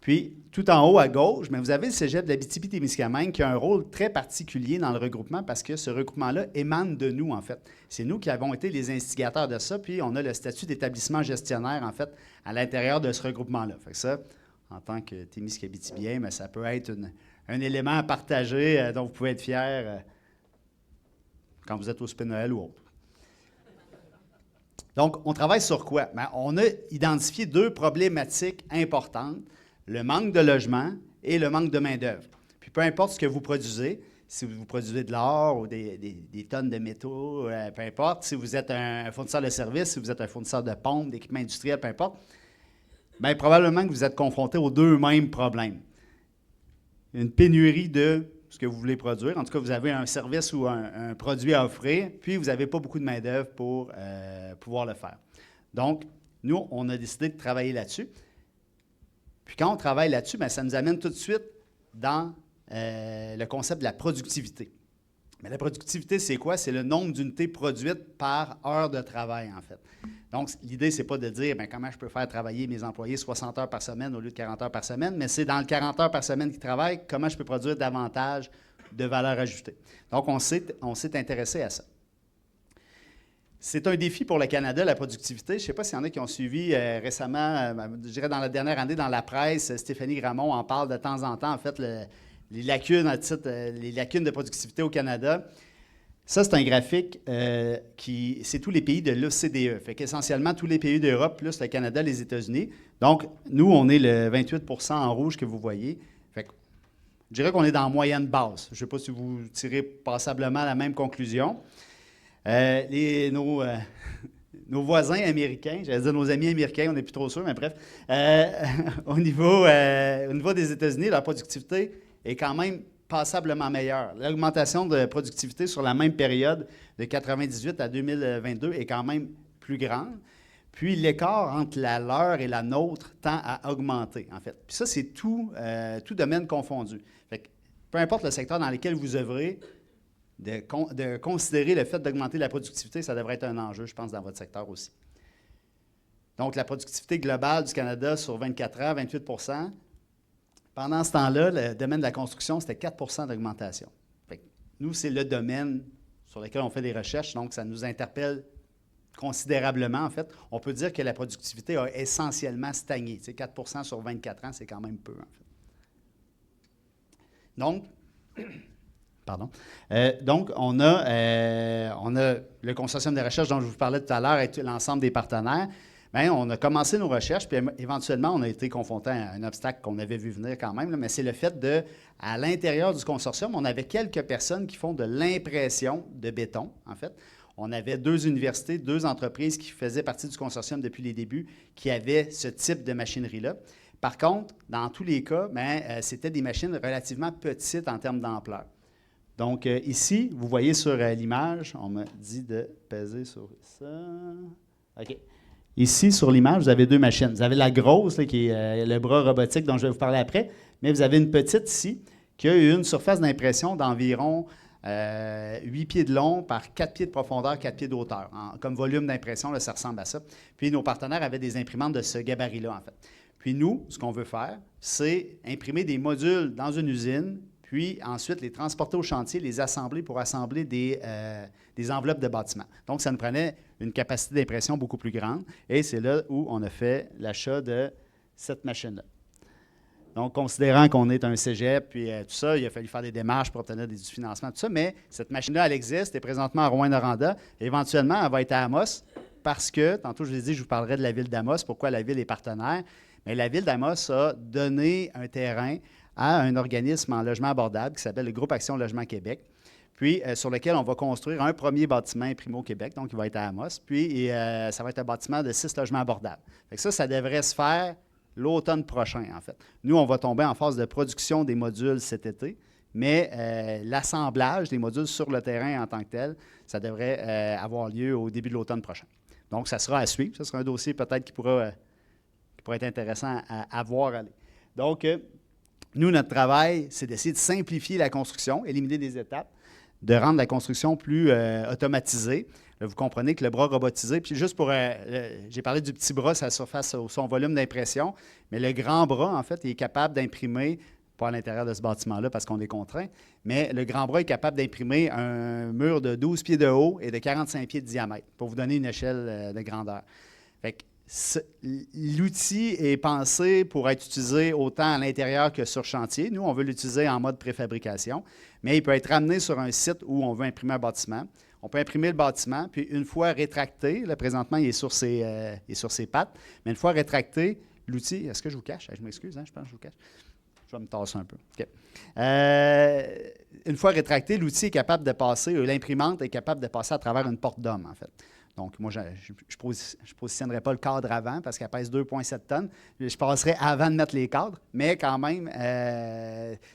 Puis, tout en haut à gauche, vous avez le Cégep de l'Abitibi-Témiscamingue qui a un rôle très particulier dans le regroupement parce que ce regroupement-là émane de nous, en fait. C'est nous qui avons été les instigateurs de ça, puis on a le statut d'établissement gestionnaire, en fait, à l'intérieur de ce regroupement-là. Fait que ça, en tant que Témiscabitibien, mais ça peut être un élément à partager dont vous pouvez être fier quand vous êtes au Souper de Noël ou autre. Donc, on travaille sur quoi? On a identifié deux problématiques importantes, le manque de logement et le manque de main-d'œuvre. Puis, peu importe ce que vous produisez, si vous produisez de l'or ou des tonnes de métaux, peu importe, si vous êtes un fournisseur de services, si vous êtes un fournisseur de pompes, d'équipements industriels, peu importe, probablement que vous êtes confronté aux deux mêmes problèmes. Une pénurie de ce que vous voulez produire. En tout cas, vous avez un service ou un produit à offrir, puis vous n'avez pas beaucoup de main-d'œuvre pour pouvoir le faire. Donc, nous, on a décidé de travailler là-dessus. Puis quand on travaille là-dessus, ça nous amène tout de suite dans le concept de la productivité. Mais la productivité, c'est quoi? C'est le nombre d'unités produites par heure de travail, en fait. Donc, l'idée, ce n'est pas de dire comment je peux faire travailler mes employés 60 heures par semaine au lieu de 40 heures par semaine, mais c'est dans le 40 heures par semaine qu'ils travaillent, comment je peux produire davantage de valeur ajoutée. Donc, on s'est intéressé à ça. C'est un défi pour le Canada, la productivité. Je ne sais pas s'il y en a qui ont suivi récemment, je dirais dans la dernière année, dans la presse, Stéphanie Gramont en parle de temps en temps, en fait, les lacunes les lacunes de productivité au Canada. Ça, c'est un graphique c'est tous les pays de l'OCDE. Fait qu'essentiellement, tous les pays d'Europe, plus le Canada, les États-Unis. Donc, nous, on est le 28 % en rouge que vous voyez. Fait que, je dirais qu'on est dans la moyenne basse. Je ne sais pas si vous tirez passablement la même conclusion. Nos voisins américains, j'allais dire nos amis américains, on n'est plus trop sûr, mais bref, au niveau des États-Unis, la productivité est quand même passablement meilleure. L'augmentation de productivité sur la même période de 1998 à 2022 est quand même plus grande. Puis l'écart entre la leur et la nôtre tend à augmenter, en fait. Puis ça, c'est tout domaine confondu. Fait que, peu importe le secteur dans lequel vous œuvrez, de considérer le fait d'augmenter la productivité, ça devrait être un enjeu, je pense, dans votre secteur aussi. Donc, la productivité globale du Canada sur 24 ans, 28 %. Pendant ce temps-là, le domaine de la construction, c'était 4 % d'augmentation. Fait que nous, c'est le domaine sur lequel on fait des recherches, donc ça nous interpelle considérablement, en fait. On peut dire que la productivité a essentiellement stagné. 4 % sur 24 ans, c'est quand même peu, en fait. Donc, donc, on a le consortium de recherche dont je vous parlais tout à l'heure avec l'ensemble des partenaires. Bien, on a commencé nos recherches, puis éventuellement, on a été confronté à un obstacle qu'on avait vu venir quand même, là, mais c'est le fait à l'intérieur du consortium, on avait quelques personnes qui font de l'impression de béton, en fait. On avait 2 universités, 2 entreprises qui faisaient partie du consortium depuis les débuts, qui avaient ce type de machinerie-là. Par contre, dans tous les cas, c'était des machines relativement petites en termes d'ampleur. Donc, ici, vous voyez sur l'image, on m'a dit de peser sur ça. OK. Ici, sur l'image, vous avez 2 machines. Vous avez la grosse, là, qui est le bras robotique dont je vais vous parler après, mais vous avez une petite ici qui a une surface d'impression d'environ 8 pieds de long par 4 pieds de profondeur, 4 pieds de hauteur. Comme volume d'impression, là, ça ressemble à ça. Puis, nos partenaires avaient des imprimantes de ce gabarit-là, en fait. Puis, nous, ce qu'on veut faire, c'est imprimer des modules dans une usine, puis ensuite les transporter au chantier, les assembler pour assembler des enveloppes de bâtiment. Donc, ça nous prenait une capacité d'impression beaucoup plus grande, et c'est là où on a fait l'achat de cette machine-là. Donc, considérant qu'on est un cégep, puis tout ça, il a fallu faire des démarches pour obtenir du financement, tout ça, mais cette machine-là, elle existe, elle est présentement à Rouyn-Noranda. Éventuellement, elle va être à Amos, parce que, tantôt je vous ai dit, je vous parlerai de la ville d'Amos, pourquoi la ville est partenaire, mais la ville d'Amos a donné un terrain à un organisme en logement abordable qui s'appelle le Groupe Action Logement Québec, puis sur lequel on va construire un premier bâtiment imprimé au Québec, donc il va être à Amos, puis ça va être un bâtiment de 6 logements abordables. Fait que ça devrait se faire l'automne prochain, en fait. Nous, on va tomber en phase de production des modules cet été, mais l'assemblage des modules sur le terrain en tant que tel, ça devrait avoir lieu au début de l'automne prochain. Donc, ça sera à suivre. Ça sera un dossier peut-être qui pourra être intéressant à voir aller. Donc, nous, notre travail, c'est d'essayer de simplifier la construction, éliminer des étapes, de rendre la construction plus automatisée. Là, vous comprenez que le bras robotisé, puis juste pour... j'ai parlé du petit bras, sa surface, son volume d'impression, mais le grand bras, en fait, il est capable d'imprimer, pas à l'intérieur de ce bâtiment-là parce qu'on est contraint, mais le grand bras est capable d'imprimer un mur de 12 pieds de haut et de 45 pieds de diamètre, pour vous donner une échelle de grandeur. Fait que l'outil est pensé pour être utilisé autant à l'intérieur que sur chantier. Nous, on veut l'utiliser en mode préfabrication, mais il peut être ramené sur un site où on veut imprimer un bâtiment. On peut imprimer le bâtiment, puis une fois rétracté, là, présentement, il est sur ses pattes, mais une fois rétracté, l'outil... Est-ce que je vous cache? Je m'excuse, je pense que je vous cache. Je vais me tasser un peu. Okay. Une fois rétracté, l'outil est capable de passer, l'imprimante est capable de passer à travers une porte d'homme, en fait. Donc, moi, je ne positionnerai pas le cadre avant parce qu'elle pèse 2,7 tonnes. Je passerai avant de mettre les cadres, mais quand même,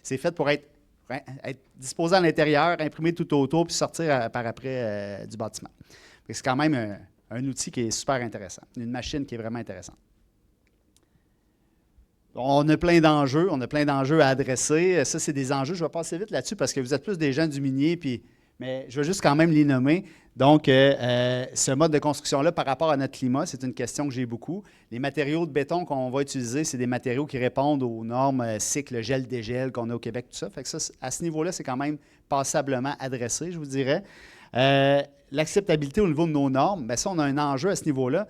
c'est fait pour être disposé à l'intérieur, imprimé tout autour, puis sortir par après du bâtiment. C'est quand même un outil qui est super intéressant, une machine qui est vraiment intéressante. On a plein d'enjeux à adresser. Ça, c'est des enjeux, je vais passer vite là-dessus parce que vous êtes plus des gens du minier, mais je vais juste quand même les nommer. Donc, ce mode de construction-là, par rapport à notre climat, c'est une question que j'ai beaucoup. Les matériaux de béton qu'on va utiliser, c'est des matériaux qui répondent aux normes cycle gel-dégel qu'on a au Québec, tout ça. Fait que ça, à ce niveau-là, c'est quand même passablement adressé, je vous dirais. L'acceptabilité au niveau de nos normes, bien ça, on a un enjeu à ce niveau-là.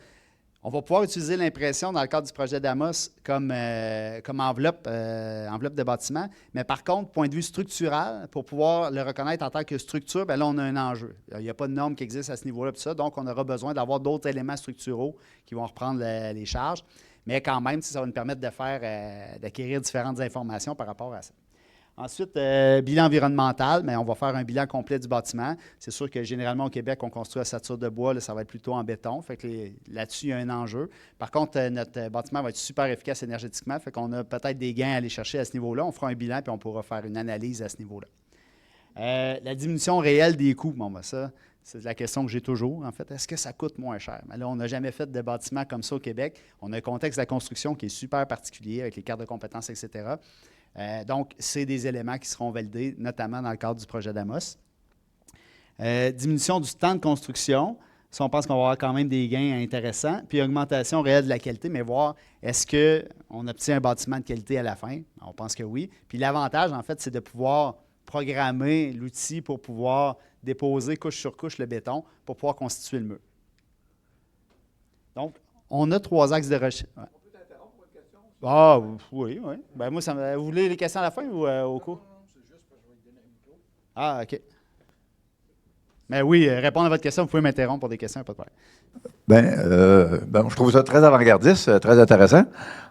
On va pouvoir utiliser l'impression dans le cadre du projet d'Amos comme enveloppe de bâtiment. Mais par contre, point de vue structural, pour pouvoir le reconnaître en tant que structure, bien là, on a un enjeu. Il n'y a pas de normes qui existent à ce niveau-là, tout ça, donc on aura besoin d'avoir d'autres éléments structuraux qui vont reprendre les charges. Mais quand même, ça va nous permettre d'acquérir différentes informations par rapport à ça. Ensuite, bilan environnemental, mais on va faire un bilan complet du bâtiment. C'est sûr que généralement au Québec, on construit à ossature de bois, là, ça va être plutôt en béton. Fait que là-dessus, il y a un enjeu. Par contre, notre bâtiment va être super efficace énergétiquement. Fait qu'on a peut-être des gains à aller chercher à ce niveau-là. On fera un bilan puis on pourra faire une analyse à ce niveau-là. La diminution réelle des coûts, bon, ben ça, c'est la question que j'ai toujours, en fait. Est-ce que ça coûte moins cher? Mais là, on n'a jamais fait de bâtiment comme ça au Québec. On a un contexte de la construction qui est super particulier avec les cartes de compétences, etc. Donc, c'est des éléments qui seront validés, notamment dans le cadre du projet d'Amos. Diminution du temps de construction. Ça, on pense qu'on va avoir quand même des gains intéressants. Puis, augmentation réelle de la qualité, mais voir est-ce qu'on obtient un bâtiment de qualité à la fin? On pense que oui. Puis, l'avantage, en fait, c'est de pouvoir programmer l'outil pour pouvoir déposer couche sur couche le béton pour pouvoir constituer le mur. Donc, on a 3 axes de recherche. Ouais. Ah, oui, oui. Ben moi, vous voulez les questions à la fin ou au cours? Non, c'est juste parce que je vais lui donner un micro. Ah, OK. Mais oui, répondre à votre question, vous pouvez m'interrompre pour des questions, pas de problème. Je trouve ça très avant-gardiste, très intéressant.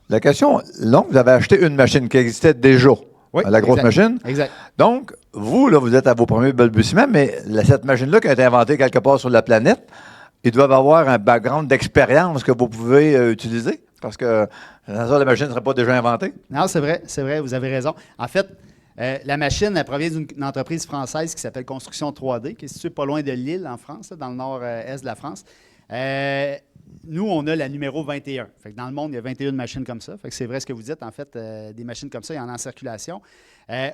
La question, donc, vous avez acheté une machine qui existait déjà, oui, la grosse machine. Exact. Donc, vous, là, vous êtes à vos premiers balbutiements, mais cette machine-là qui a été inventée quelque part sur la planète, ils doivent avoir un background d'expérience que vous pouvez utiliser. Parce que la machine ne serait pas déjà inventée. Non, c'est vrai, vous avez raison. En fait, la machine, elle provient d'une entreprise française qui s'appelle Construction 3D, qui est située pas loin de Lille, en France, là, dans le nord-est de la France. Nous, on a la numéro 21. Fait que dans le monde, il y a 21 machines comme ça. Fait que c'est vrai ce que vous dites. En fait, des machines comme ça, il y en a en circulation.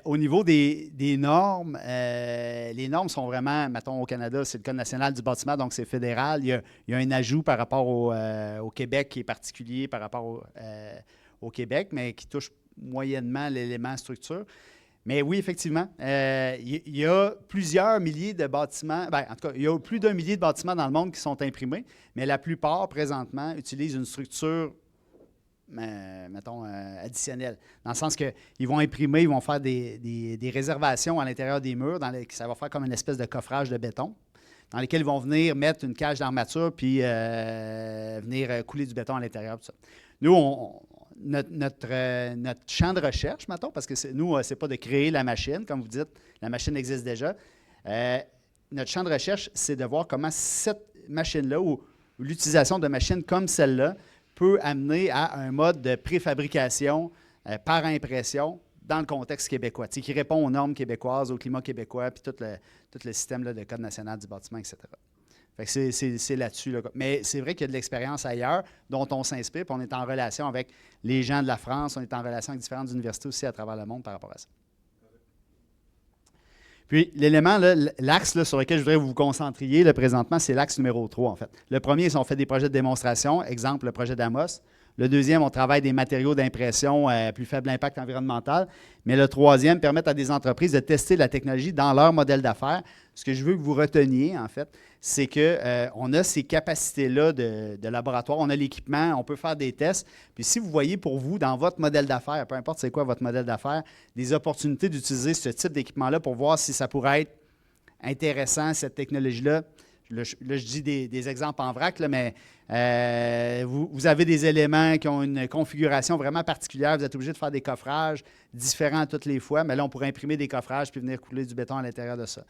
Au niveau des normes, les normes sont vraiment, mettons, au Canada, c'est le Code national du bâtiment, donc c'est fédéral. Il y a un ajout par rapport au Québec qui est particulier par rapport au Québec, mais qui touche moyennement l'élément structure. Mais oui, effectivement, il y a plusieurs milliers de bâtiments, en tout cas, il y a plus d'1 millier de bâtiments dans le monde qui sont imprimés, mais la plupart, présentement, utilisent une structure, mettons, additionnelle. Dans le sens qu'ils vont imprimer, ils vont faire des réservations à l'intérieur des murs, ça va faire comme une espèce de coffrage de béton, dans lesquels ils vont venir mettre une cage d'armature puis venir couler du béton à l'intérieur. Tout ça. Nous, notre champ de recherche, mettons, parce que nous, ce n'est pas de créer la machine, comme vous dites, la machine existe déjà. Notre champ de recherche, c'est de voir comment cette machine-là ou l'utilisation de machines comme celle-là peut amener à un mode de préfabrication par impression dans le contexte québécois, qui répond aux normes québécoises, au climat québécois, puis tout le système là, de Code national du bâtiment, etc. Fait que c'est là-dessus. Là. Mais c'est vrai qu'il y a de l'expérience ailleurs dont on s'inspire, puis on est en relation avec les gens de la France, on est en relation avec différentes universités aussi à travers le monde par rapport à ça. Puis l'élément, l'axe sur lequel je voudrais que vous vous concentriez là, présentement, c'est l'axe numéro 3 en fait. Le premier, c'est on fait des projets de démonstration, exemple le projet d'Amos. Le deuxième, on travaille des matériaux d'impression à plus faible impact environnemental. Mais le troisième, permet à des entreprises de tester la technologie dans leur modèle d'affaires. Ce que je veux que vous reteniez, en fait, c'est qu'on a ces capacités-là de laboratoire, on a l'équipement, on peut faire des tests. Puis si vous voyez pour vous, dans votre modèle d'affaires, peu importe c'est quoi votre modèle d'affaires, des opportunités d'utiliser ce type d'équipement-là pour voir si ça pourrait être intéressant, cette technologie-là. Là, je dis des exemples en vrac, là, mais vous avez des éléments qui ont une configuration vraiment particulière. Vous êtes obligé de faire des coffrages différents toutes les fois, mais là, on pourrait imprimer des coffrages puis venir couler du béton à l'intérieur de ça.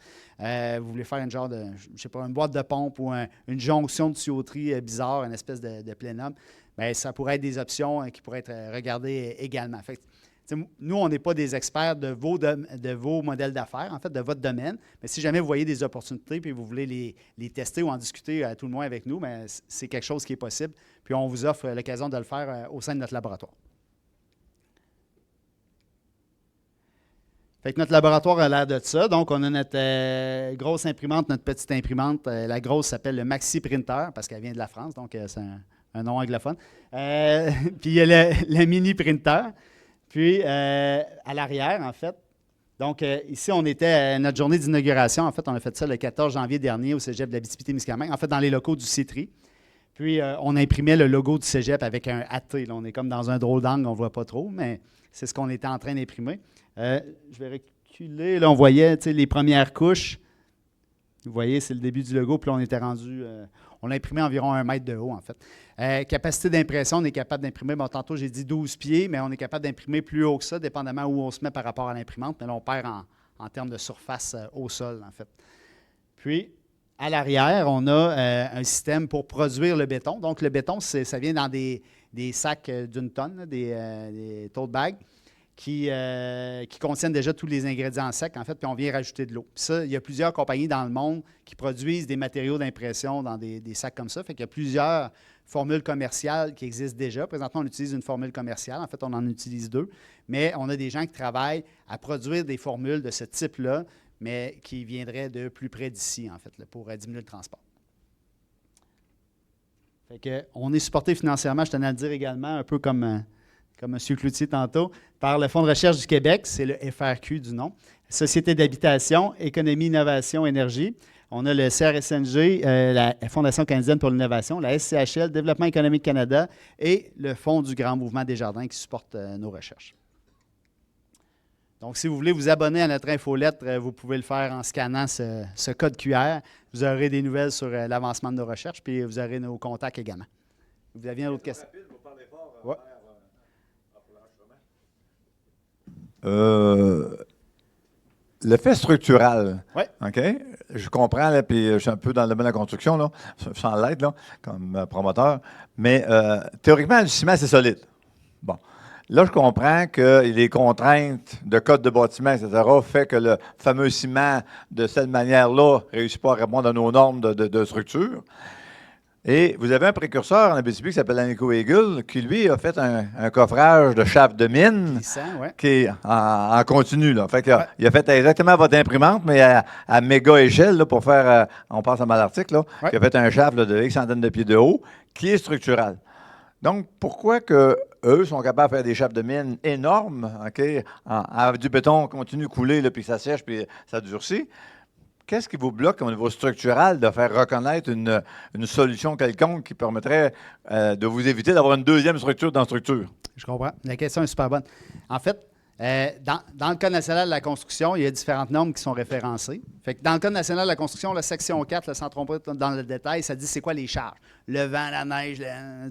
Vous voulez faire une genre de, je sais pas, une boîte de pompe ou une jonction de tuyauterie bizarre, une espèce de plénum, bien, ça pourrait être des options qui pourraient être regardées également. Fait que, nous, on n'est pas des experts de vos modèles d'affaires, en fait, de votre domaine. Mais si jamais vous voyez des opportunités et vous voulez les tester ou en discuter à tout le moins avec nous, bien, c'est quelque chose qui est possible. Puis on vous offre l'occasion de le faire au sein de notre laboratoire. Fait que notre laboratoire a l'air de ça. Donc, on a notre grosse imprimante, notre petite imprimante. La grosse s'appelle le Maxi Printer parce qu'elle vient de la France, donc c'est un nom anglophone. Puis il y a le Mini Printer. Puis, à l'arrière, en fait, donc ici, on était à notre journée d'inauguration. En fait, on a fait ça le 14 janvier dernier au cégep de l'Abitibi-Témiscamingue, en fait, dans les locaux du CITRI. Puis, on imprimait le logo du cégep avec un AT. Là. On est comme dans un drôle d'angle, on ne voit pas trop, mais c'est ce qu'on était en train d'imprimer. Je vais reculer. Là, on voyait les premières couches. Vous voyez, c'est le début du logo. Puis là, on était rendu... on l'a imprimé environ 1 mètre de haut, en fait. Capacité d'impression, on est capable d'imprimer... Bon, tantôt, j'ai dit 12 pieds, mais on est capable d'imprimer plus haut que ça, dépendamment où on se met par rapport à l'imprimante. Mais là, on perd en termes de surface au sol, en fait. Puis, à l'arrière, on a un système pour produire le béton. Donc, le béton, ça vient dans des sacs d'1 tonne, là, des tote bags, qui contiennent déjà tous les ingrédients secs, en fait, puis on vient rajouter de l'eau. Puis ça, il y a plusieurs compagnies dans le monde qui produisent des matériaux d'impression dans des sacs comme ça. Fait qu'il y a plusieurs formules commerciales qui existent déjà. Présentement, on utilise une formule commerciale. En fait, on en utilise 2. Mais on a des gens qui travaillent à produire des formules de ce type-là, mais qui viendraient de plus près d'ici, en fait, là, pour diminuer le transport. Fait que, on est supporté financièrement, je tenais à le dire également, un peu comme M. Cloutier tantôt, par le Fonds de recherche du Québec, c'est le FRQ du nom, Société d'habitation, économie, innovation, énergie. On a le CRSNG, la Fondation canadienne pour l'innovation, la SCHL, Développement économique Canada et le Fonds du Grand Mouvement Desjardins qui supportent nos recherches. Donc, si vous voulez vous abonner à notre infolettre, vous pouvez le faire en scannant ce code QR. Vous aurez des nouvelles sur l'avancement de nos recherches, puis vous aurez nos contacts également. Vous aviez une autre question? Ouais. L'effet structural. Oui. OK? Je comprends, là, puis je suis un peu dans le domaine de la construction, là, sans l'aide, là, comme promoteur. Mais théoriquement, le ciment, c'est solide. Bon. Là, je comprends que les contraintes de code de bâtiment, etc., fait que le fameux ciment, de cette manière-là, ne réussit pas à répondre à nos normes de structure. Et vous avez un précurseur en Abitibi qui s'appelle Anico Eagle, qui, lui, a fait un coffrage de chape de mine Glissant, ouais. qui est en continu. Là. Fait que, il a fait exactement votre imprimante, mais à méga échelle, là, pour faire, on passe à Malartic, là, qui a fait un shaft là, de X centaines de pieds de haut, qui est structural. Donc, pourquoi que eux sont capables de faire des chapes de mine énormes, OK, avec du béton continue de couler, là, puis ça sèche, puis ça durcit? Qu'est-ce qui vous bloque au niveau structural de faire reconnaître une solution quelconque qui permettrait de vous éviter d'avoir une deuxième structure dans la structure? Je comprends. La question est super bonne. En fait, dans le Code national de la construction, il y a différentes normes qui sont référencées. Fait que dans le Code national de la construction, la section 4, là, sans tromper dans le détail, ça dit c'est quoi les charges. Le vent, la neige,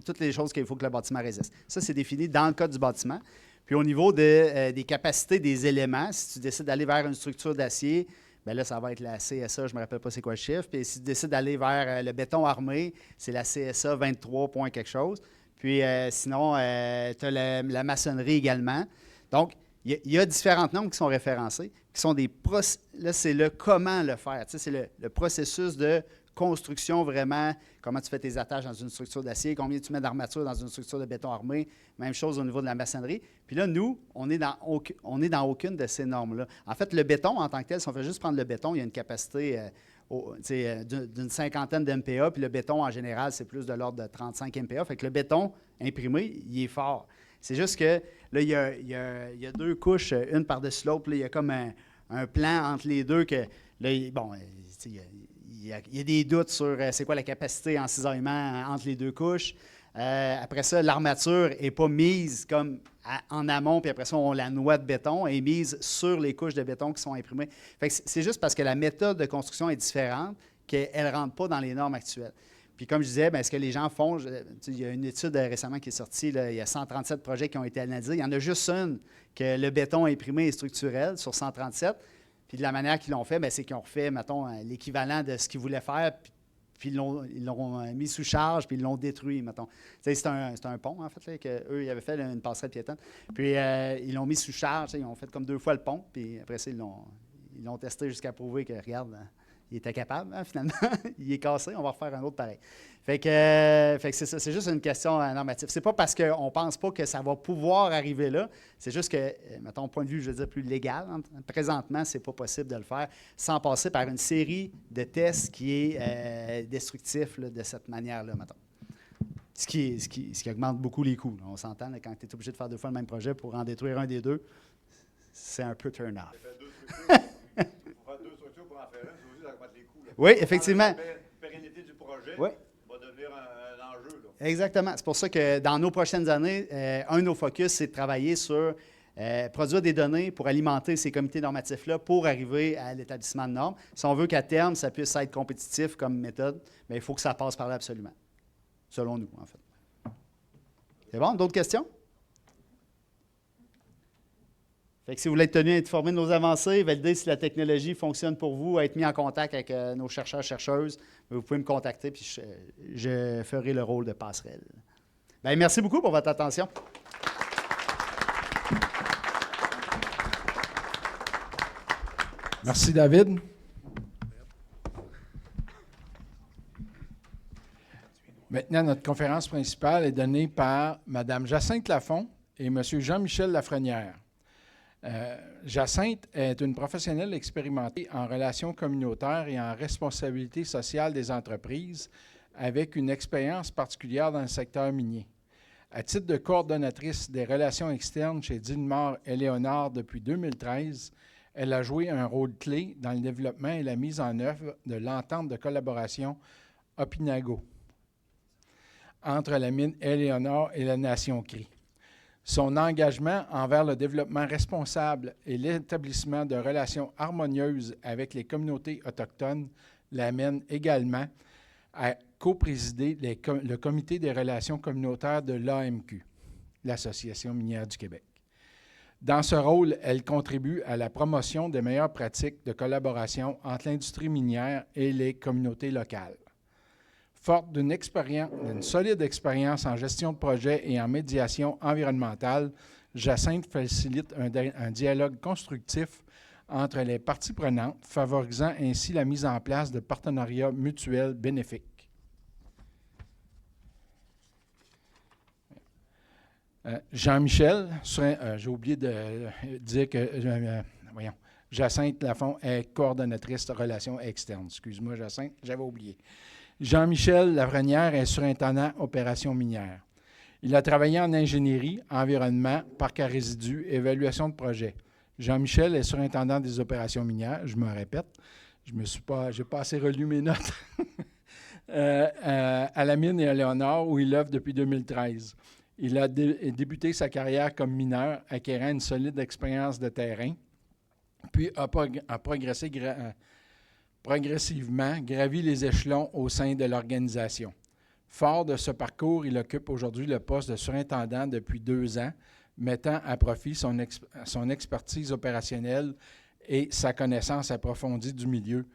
toutes les choses qu'il faut que le bâtiment résiste. Ça, c'est défini dans le Code du bâtiment. Puis au niveau des capacités des éléments, si tu décides d'aller vers une structure d'acier, bien là, ça va être la CSA, je ne me rappelle pas c'est quoi le chiffre. Puis si tu décides d'aller vers le béton armé, c'est la CSA 23 point quelque chose. Puis sinon, tu as la maçonnerie également. Donc, il y a différentes normes qui sont référencées, qui sont là, c'est le comment le faire. Tu sais, c'est le processus de construction vraiment, comment tu fais tes attaches dans une structure d'acier, combien tu mets d'armature dans une structure de béton armé, même chose au niveau de la maçonnerie. Puis là, nous, on est dans aucune de ces normes-là. En fait, le béton en tant que tel, si on fait juste prendre le béton, il y a une capacité d'une 50aine d'MPa, puis le béton, en général, c'est plus de l'ordre de 35 MPa. Fait que le béton imprimé, il est fort. C'est juste que là, il y a 2 couches, une par-dessus l'autre. Là, il y a comme un plan entre les deux que, là, bon, il y a des doutes sur c'est quoi la capacité en cisaillement entre les 2 couches. Après ça, l'armature n'est pas mise comme en amont, puis après ça, on la noie de béton, elle est mise sur les couches de béton qui sont imprimées. Fait que c'est juste parce que la méthode de construction est différente qu'elle ne rentre pas dans les normes actuelles. Puis comme je disais, bien, ce que les gens font, il y a une étude récemment qui est sortie, là, il y a 137 projets qui ont été analysés. Il y en a juste une que le béton imprimé est structurel sur 137. Puis de la manière qu'ils l'ont fait, bien, c'est qu'ils ont refait, mettons, l'équivalent de ce qu'ils voulaient faire, puis ils l'ont mis sous charge, puis ils l'ont détruit, mettons. C'est un pont, en fait, là, qu'eux, ils avaient fait une passerelle piétonne. Puis ils l'ont mis sous charge, ils ont fait comme 2 fois le pont, puis après ça, ils l'ont testé jusqu'à prouver que, regarde, il était capable, hein, finalement. Il est cassé, on va refaire un autre pareil. Fait que c'est ça, c'est juste une question normative. C'est pas parce qu'on ne pense pas que ça va pouvoir arriver là, c'est juste que, mettons, point de vue, je veux dire, plus légal, présentement, c'est pas possible de le faire sans passer par une série de tests qui est destructif là, de cette manière-là, mettons. Ce qui augmente beaucoup les coûts. Là. On s'entend, là, quand tu es obligé de faire 2 fois le même projet pour en détruire un des 2, c'est un peu turn-off. Oui, Oui, effectivement. La pérennité du projet oui. va devenir un enjeu Exactement. C'est pour ça que dans nos prochaines années, un de nos focus, c'est de travailler sur produire des données pour alimenter ces comités normatifs-là pour arriver à l'établissement de normes. Si on veut qu'à terme, ça puisse être compétitif comme méthode, bien, il faut que ça passe par là absolument, selon nous, en fait. C'est bon? D'autres questions? Fait que si vous voulez être tenu informé de nos avancées, valider si la technologie fonctionne pour vous, être mis en contact avec nos chercheurs, chercheuses, vous pouvez me contacter, puis je ferai le rôle de passerelle. Bien, merci beaucoup pour votre attention. Merci, David. Maintenant, notre conférence principale est donnée par Mme Jacinthe Lafont et M. Jean-Michel Lafrenière. Jacinthe est une professionnelle expérimentée en relations communautaires et en responsabilité sociale des entreprises, avec une expérience particulière dans le secteur minier. À titre de coordonnatrice des relations externes chez Dilmar Éléonard depuis 2013, elle a joué un rôle clé dans le développement et la mise en œuvre de l'entente de collaboration Opinago entre la mine Éléonard et la Nation Crie. Son engagement envers le développement responsable et l'établissement de relations harmonieuses avec les communautés autochtones l'amène également à coprésider le Comité des relations communautaires de l'AMQ, l'Association minière du Québec. Dans ce rôle, elle contribue à la promotion des meilleures pratiques de collaboration entre l'industrie minière et les communautés locales. Forte d'une solide expérience en gestion de projet et en médiation environnementale, Jacinthe facilite un dialogue constructif entre les parties prenantes, favorisant ainsi la mise en place de partenariats mutuels bénéfiques. Jean-Michel, j'ai oublié de dire que Jacinthe Lafont est coordonnatrice de relations externes. Excuse-moi, Jacinthe, j'avais oublié. Jean-Michel Lafrenière est surintendant opérations minières. Il a travaillé en ingénierie, environnement, parc à résidus, évaluation de projet. Jean-Michel est surintendant des opérations minières, je me répète, je n'ai pas assez relu mes notes, à la mine Éléonard où il œuvre depuis 2013. Il a débuté sa carrière comme mineur, acquérant une solide expérience de terrain, puis a progressé progressivement, gravi les échelons au sein de l'organisation. Fort de ce parcours, il occupe aujourd'hui le poste de surintendant depuis 2 ans, mettant à profit son expertise opérationnelle et sa connaissance approfondie du milieu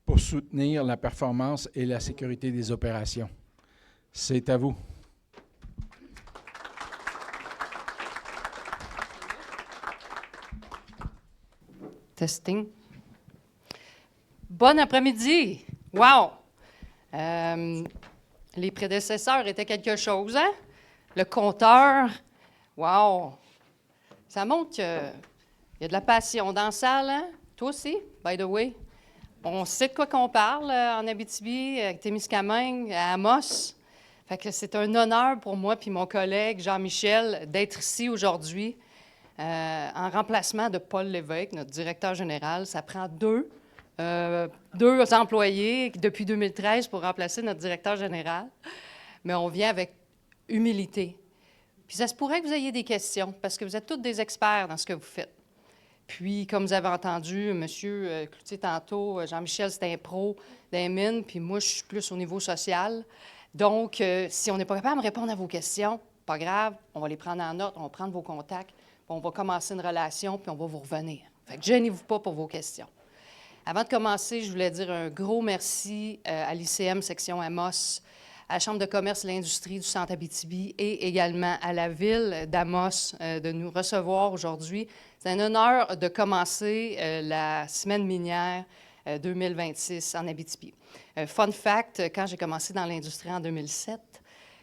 pour soutenir la performance et la sécurité des opérations. C'est à vous. Testing. Bon après-midi. Wow! Les prédécesseurs étaient quelque chose, hein? Le compteur. Wow! Ça montre qu'il y a de la passion dans la salle, hein? Toi aussi, by the way. On sait de quoi qu'on parle en Abitibi, à Témiscamingue, à Amos. Fait que c'est un honneur pour moi et mon collègue Jean-Michel d'être ici aujourd'hui en remplacement de Paul Lévesque, notre directeur général. Ça prend deux employés depuis 2013 pour remplacer notre directeur général. Mais on vient avec humilité. Puis ça se pourrait que vous ayez des questions, parce que vous êtes tous des experts dans ce que vous faites. Puis, comme vous avez entendu, M. Cloutier tantôt, Jean-Michel, c'est un pro des mines, puis moi, je suis plus au niveau social. Donc, si on n'est pas capable de répondre à vos questions, pas grave, on va les prendre en note, on va prendre vos contacts, puis on va commencer une relation, puis on va vous revenir. Fait que gênez-vous pas pour vos questions. Avant de commencer, je voulais dire un gros merci à l'ICM section Amos, à la Chambre de commerce et l'industrie du Centre Abitibi et également à la Ville d'Amos de nous recevoir aujourd'hui. C'est un honneur de commencer la semaine minière 2026 en Abitibi. Fun fact, quand j'ai commencé dans l'industrie en 2007,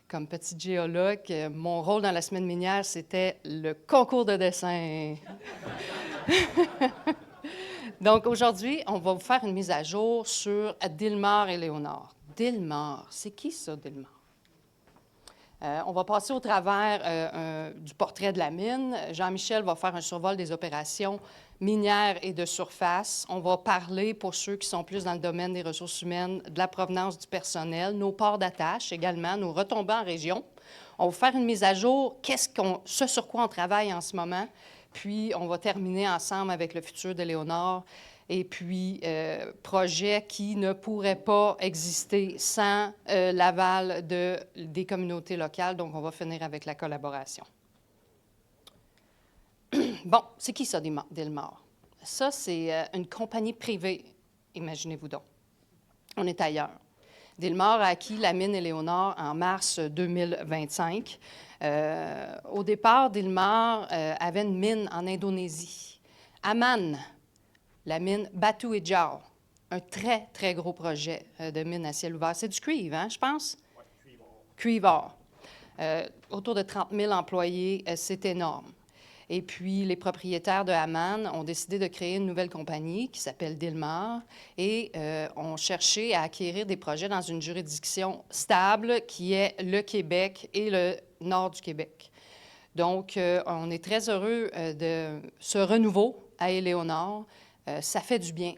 comme petit géologue, mon rôle dans la semaine minière, c'était le concours de dessin. Donc, aujourd'hui, on va vous faire une mise à jour sur Dilmar Éléonard. Dilmar, c'est qui ça, Dilmar? On va passer au travers du portrait de la mine. Jean-Michel va faire un survol des opérations minières et de surface. On va parler, pour ceux qui sont plus dans le domaine des ressources humaines, de la provenance du personnel, nos ports d'attache également, nos retombées en région. On va faire une mise à jour, ce sur quoi on travaille en ce moment. Puis, on va terminer ensemble avec le futur d'Éléonore et puis projet qui ne pourrait pas exister sans l'aval des communautés locales. Donc, on va finir avec la collaboration. Bon, c'est qui ça, Delmar? Ça, c'est une compagnie privée, imaginez-vous donc. On est ailleurs. Delmar a acquis la mine Éléonore en mars 2025. Au départ, Delmar avait une mine en Indonésie. Aman, la mine Batu Hijau, un très, très gros projet de mine à ciel ouvert. C'est du cuivre, hein, je pense? Oui, cuivre. Autour de 30 000 employés, c'est énorme. Et puis, les propriétaires de Aman ont décidé de créer une nouvelle compagnie qui s'appelle Delmar et ont cherché à acquérir des projets dans une juridiction stable qui est le Québec et le nord du Québec. Donc, on est très heureux de ce renouveau à Éléonore. Ça fait du bien.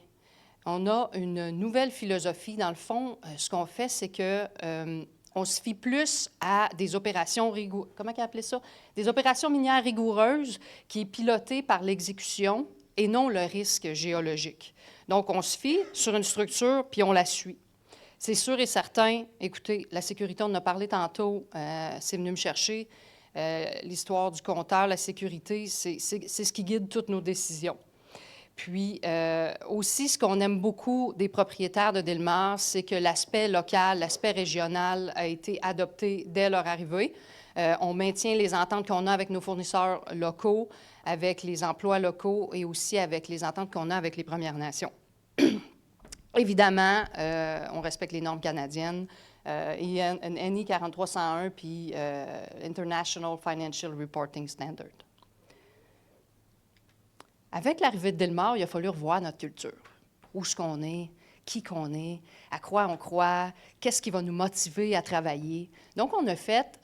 On a une nouvelle philosophie. Dans le fond, ce qu'on fait, c'est que on se fie plus à des opérations rigoureuses. Comment on appelait ça? Des opérations minières rigoureuses qui est pilotée par l'exécution et non le risque géologique. Donc, on se fie sur une structure puis on la suit. C'est sûr et certain, écoutez, la sécurité, on en a parlé tantôt, c'est venu me chercher. L'histoire du compteur, la sécurité, c'est ce qui guide toutes nos décisions. Puis aussi, ce qu'on aime beaucoup des propriétaires de Delmar, c'est que l'aspect local, l'aspect régional a été adopté dès leur arrivée. On maintient les ententes qu'on a avec nos fournisseurs locaux, avec les emplois locaux et aussi avec les ententes qu'on a avec les Premières Nations. Évidemment, on respecte les normes canadiennes. Il y a un NI 4301 puis International Financial Reporting Standard. Avec l'arrivée de Delmar, il a fallu revoir notre culture. Où est-ce qu'on est, qui qu'on est, à quoi on croit, qu'est-ce qui va nous motiver à travailler. Donc, on a fait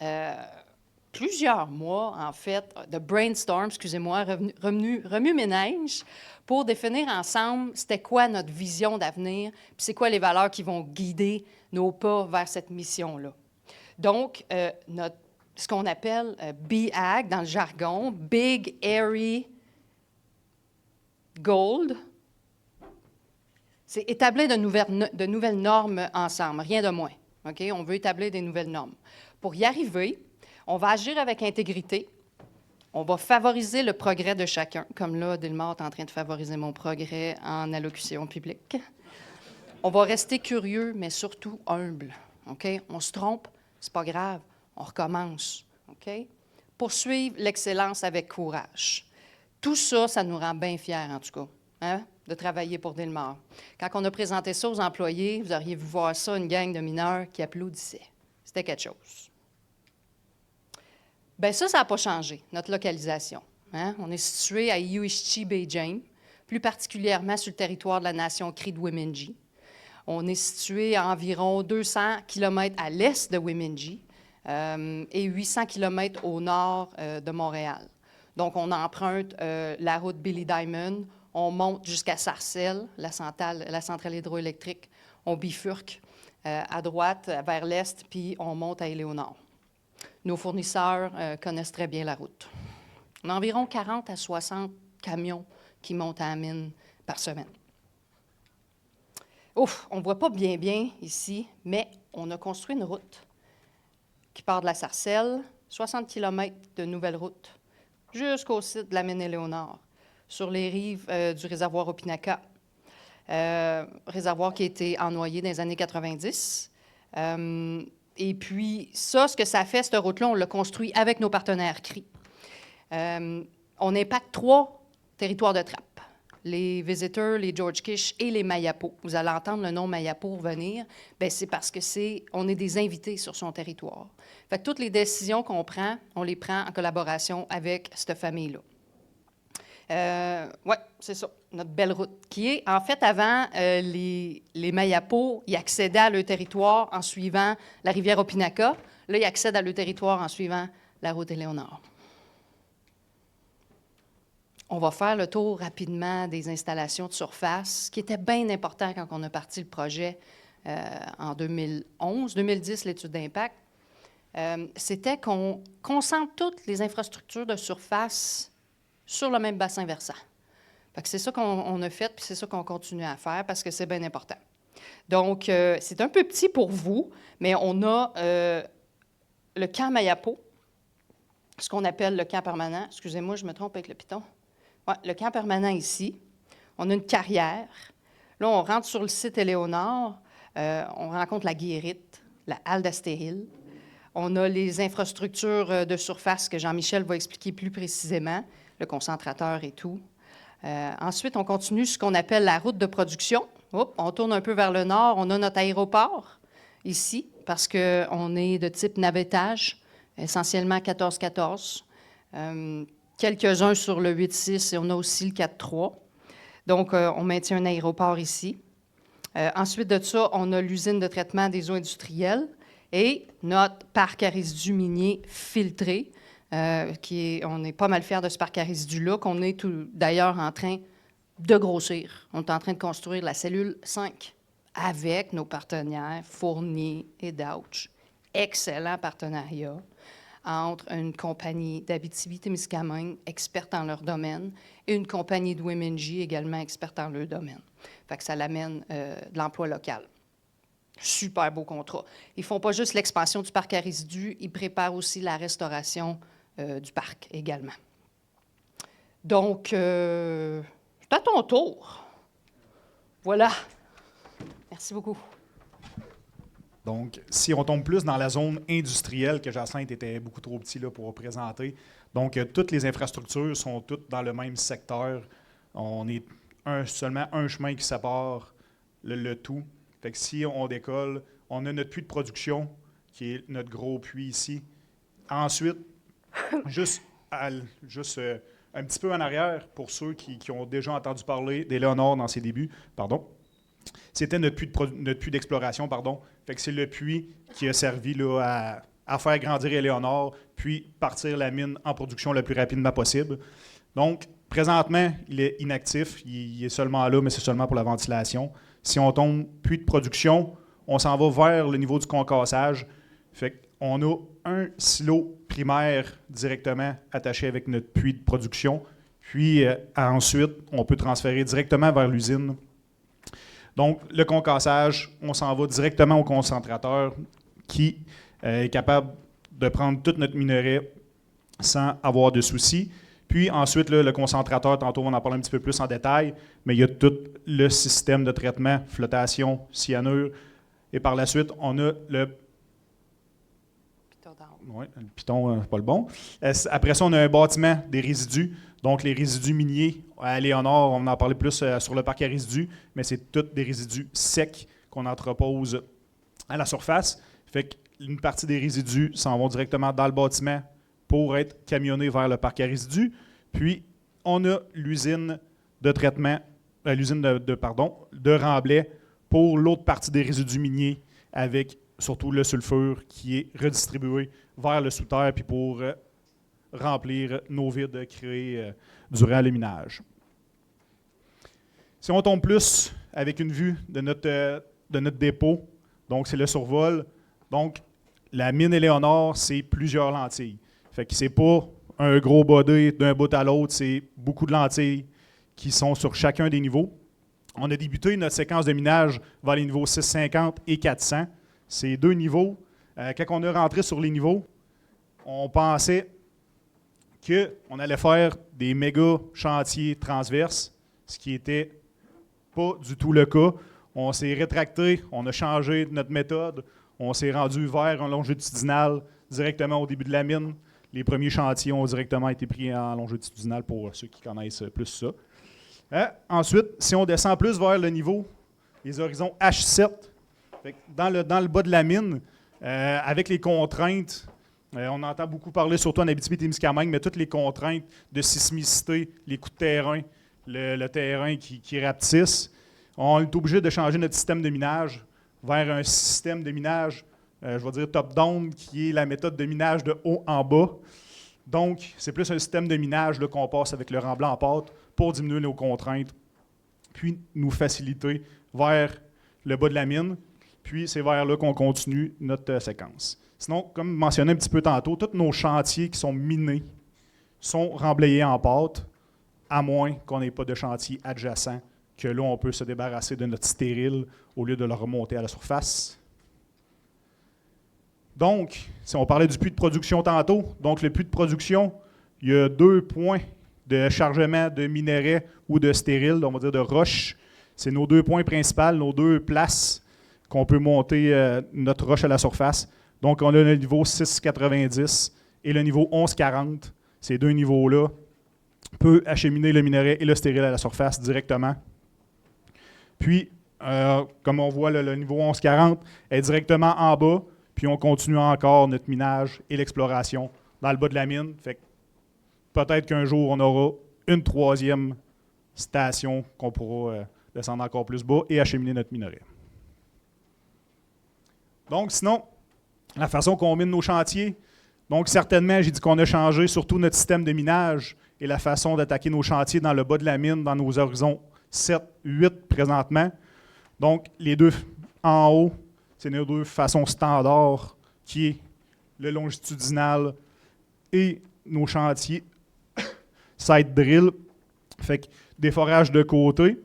plusieurs mois, en fait, de brainstorm, excusez-moi, remue-ménage, pour définir ensemble c'était quoi notre vision d'avenir, puis c'est quoi les valeurs qui vont guider nos pas vers cette mission-là. Donc, ce qu'on appelle BAG dans le jargon, Big Airy Gold, c'est établir de nouvelles normes ensemble, rien de moins. Okay? On veut établir des nouvelles normes. Pour y arriver, on va agir avec intégrité, on va favoriser le progrès de chacun, comme là, Delmar est en train de favoriser mon progrès en allocution publique. On va rester curieux, mais surtout humble. Okay? On se trompe, c'est pas grave, on recommence. Okay? Poursuivre l'excellence avec courage. Tout ça, ça nous rend bien fiers, en tout cas, hein, de travailler pour Delmar. Quand on a présenté ça aux employés, vous auriez vu voir ça, une gang de mineurs qui applaudissaient. C'était quelque chose. Bien, ça n'a pas changé, notre localisation. Hein? On est situé à Iuichi-Beijing, plus particulièrement sur le territoire de la nation Cri de Wemindji. On est situé à environ 200 km à l'est de Wemindji et 800 km au nord de Montréal. Donc, on emprunte la route Billy Diamond, on monte jusqu'à Sarcelles, la centrale hydroélectrique, on bifurque à droite vers l'est, puis on monte à Éléonore. Nos fournisseurs connaissent très bien la route. On a environ 40 à 60 camions qui montent à la mine par semaine. Ouf, on ne voit pas bien ici, mais on a construit une route qui part de la Sarcelle, 60 km de nouvelle route, jusqu'au site de la mine Éléonore, sur les rives du réservoir Opinaka, réservoir qui a été ennoyé dans les années 90. Et puis, ça, ce que ça fait, cette route-là, on l'a construit avec nos partenaires CRI. On impacte 3 territoires de trappe, les Visitors, les George Kish et les Mayapo. Vous allez entendre le nom Mayapo revenir. Bien, c'est parce on est des invités sur son territoire. Fait que toutes les décisions qu'on prend, on les prend en collaboration avec cette famille-là. Oui, c'est ça, notre belle route, qui est, en fait, avant, les Mayapo, ils accédaient à leur territoire en suivant la rivière Opinaka. Là, ils accèdent à leur territoire en suivant la route Éléonore. On va faire le tour rapidement des installations de surface, ce qui était bien important quand on a parti le projet en 2011, 2010, l'étude d'impact. C'était qu'on concentre toutes les infrastructures de surface sur le même bassin versant. Fait que c'est ça qu'on a fait, puis c'est ça qu'on continue à faire parce que c'est bien important. Donc, c'est un peu petit pour vous, mais on a le camp Mayapo, ce qu'on appelle le camp permanent. Excusez-moi, je me trompe avec le piton. Ouais, le camp permanent ici. On a une carrière. Là, on rentre sur le site Éléonore. On rencontre la guérite, la halle d'Astérile. On a les infrastructures de surface que Jean-Michel va expliquer plus précisément, le concentrateur et tout. Ensuite, on continue ce qu'on appelle la route de production. On tourne un peu vers le nord. On a notre aéroport ici, parce qu'on est de type navettage, essentiellement 14-14. Quelques-uns sur le 8-6 et on a aussi le 4-3. Donc, on maintient un aéroport ici. Ensuite de ça, on a l'usine de traitement des eaux industrielles et notre parc à résidus miniers filtré, on est pas mal fiers de ce parc à résidus-là, qu'on est d'ailleurs en train de grossir. On est en train de construire la cellule 5 avec nos partenaires Fournier et Dauch. Excellent partenariat entre une compagnie d'Abitibi-Témiscamingue, experte dans leur domaine, et une compagnie de Wemengee, également experte dans leur domaine. Fait que ça l'amène de l'emploi local. Super beau contrat. Ils ne font pas juste l'expansion du parc à résidus, ils préparent aussi la restauration du parc également. Donc, c'est à ton tour. Voilà. Merci beaucoup. Donc, si on tombe plus dans la zone industrielle, que Jacinthe était beaucoup trop petit là, pour présenter, donc toutes les infrastructures sont toutes dans le même secteur. On est seulement un chemin qui sépare le tout. Fait que si on décolle, on a notre puits de production, qui est notre gros puits ici. Ensuite, juste un petit peu en arrière, pour ceux qui ont déjà entendu parler d'Éléonore dans ses débuts, c'était notre puits d'exploration, Fait que c'est le puits qui a servi là, à faire grandir Éléonore, puis partir la mine en production le plus rapidement possible. Donc, présentement, il est inactif. Il est seulement là, mais c'est seulement pour la ventilation. Si on tombe puits de production, on s'en va vers le niveau du concassage. Fait qu'on a un silo primaire directement attaché avec notre puits de production. Puis ensuite, on peut transférer directement vers l'usine. Donc, le concassage, on s'en va directement au concentrateur qui est capable de prendre tout notre minerai sans avoir de soucis. Puis ensuite, là, le concentrateur, tantôt on en parle un petit peu plus en détail, mais il y a tout le système de traitement, flottation, cyanure. Et par la suite, on a le... Oui, le piton, pas le bon. Après ça, on a un bâtiment des résidus. Donc, les résidus miniers, à Éléonore, on en parlait plus sur le parc à résidus, mais c'est tous des résidus secs qu'on entrepose à la surface. Fait qu'une partie des résidus s'en vont directement dans le bâtiment pour être camionnés vers le parc à résidus. Puis, on a l'usine de traitement, l'usine de Remblai pour l'autre partie des résidus miniers avec surtout le sulfure qui est redistribué vers le sous-terre puis pour remplir nos vides créés durant le minage. Si on tombe plus avec une vue de notre dépôt, donc c'est le survol. Donc, la mine Éléonore, c'est plusieurs lentilles. Fait que c'est pas un gros body d'un bout à l'autre, c'est beaucoup de lentilles qui sont sur chacun des niveaux. On a débuté notre séquence de minage vers les niveaux 650 et 400. Ces deux niveaux, quand on est rentré sur les niveaux, on pensait qu'on allait faire des méga chantiers transverses, ce qui n'était pas du tout le cas. On s'est rétracté, on a changé notre méthode, on s'est rendu vers un longitudinal directement au début de la mine. Les premiers chantiers ont directement été pris en longitudinal pour ceux qui connaissent plus ça. Ensuite, si on descend plus vers le niveau, les horizons H7, dans le bas de la mine, avec les contraintes, on entend beaucoup parler, surtout en Abitibi-Témiscamingue, mais toutes les contraintes de sismicité, les coups de terrain, le terrain qui rapetisse, on est obligé de changer notre système de minage vers un système de minage je vais dire top-down, qui est la méthode de minage de haut en bas. Donc, c'est plus un système de minage là, qu'on passe avec le remblai en pâte pour diminuer nos contraintes, puis nous faciliter vers le bas de la mine. Puis, c'est vers là qu'on continue notre séquence. Sinon, comme mentionné un petit peu tantôt, tous nos chantiers qui sont minés sont remblayés en pâte, à moins qu'on n'ait pas de chantier adjacent, que là, on peut se débarrasser de notre stérile au lieu de le remonter à la surface. Donc, si on parlait du puits de production tantôt, donc le puits de production, il y a 2 points de chargement de minerais ou de stérile, on va dire de roche. C'est nos 2 points principaux, nos 2 places qu'on peut monter notre roche à la surface. Donc, on a le niveau 6,90 et le niveau 11,40. Ces 2 niveaux-là peuvent acheminer le minerai et le stérile à la surface directement. Puis, comme on voit, le niveau 11,40 est directement en bas, puis on continue encore notre minage et l'exploration dans le bas de la mine. Fait que peut-être qu'un jour, on aura une 3e station qu'on pourra descendre encore plus bas et acheminer notre minerai. Donc, sinon, la façon qu'on mine nos chantiers, donc certainement, j'ai dit qu'on a changé surtout notre système de minage et la façon d'attaquer nos chantiers dans le bas de la mine, dans nos horizons 7, 8 présentement. Donc, les 2 en haut, c'est nos 2 façons standards, qui est le longitudinal et nos chantiers side drill, fait que des forages de côté.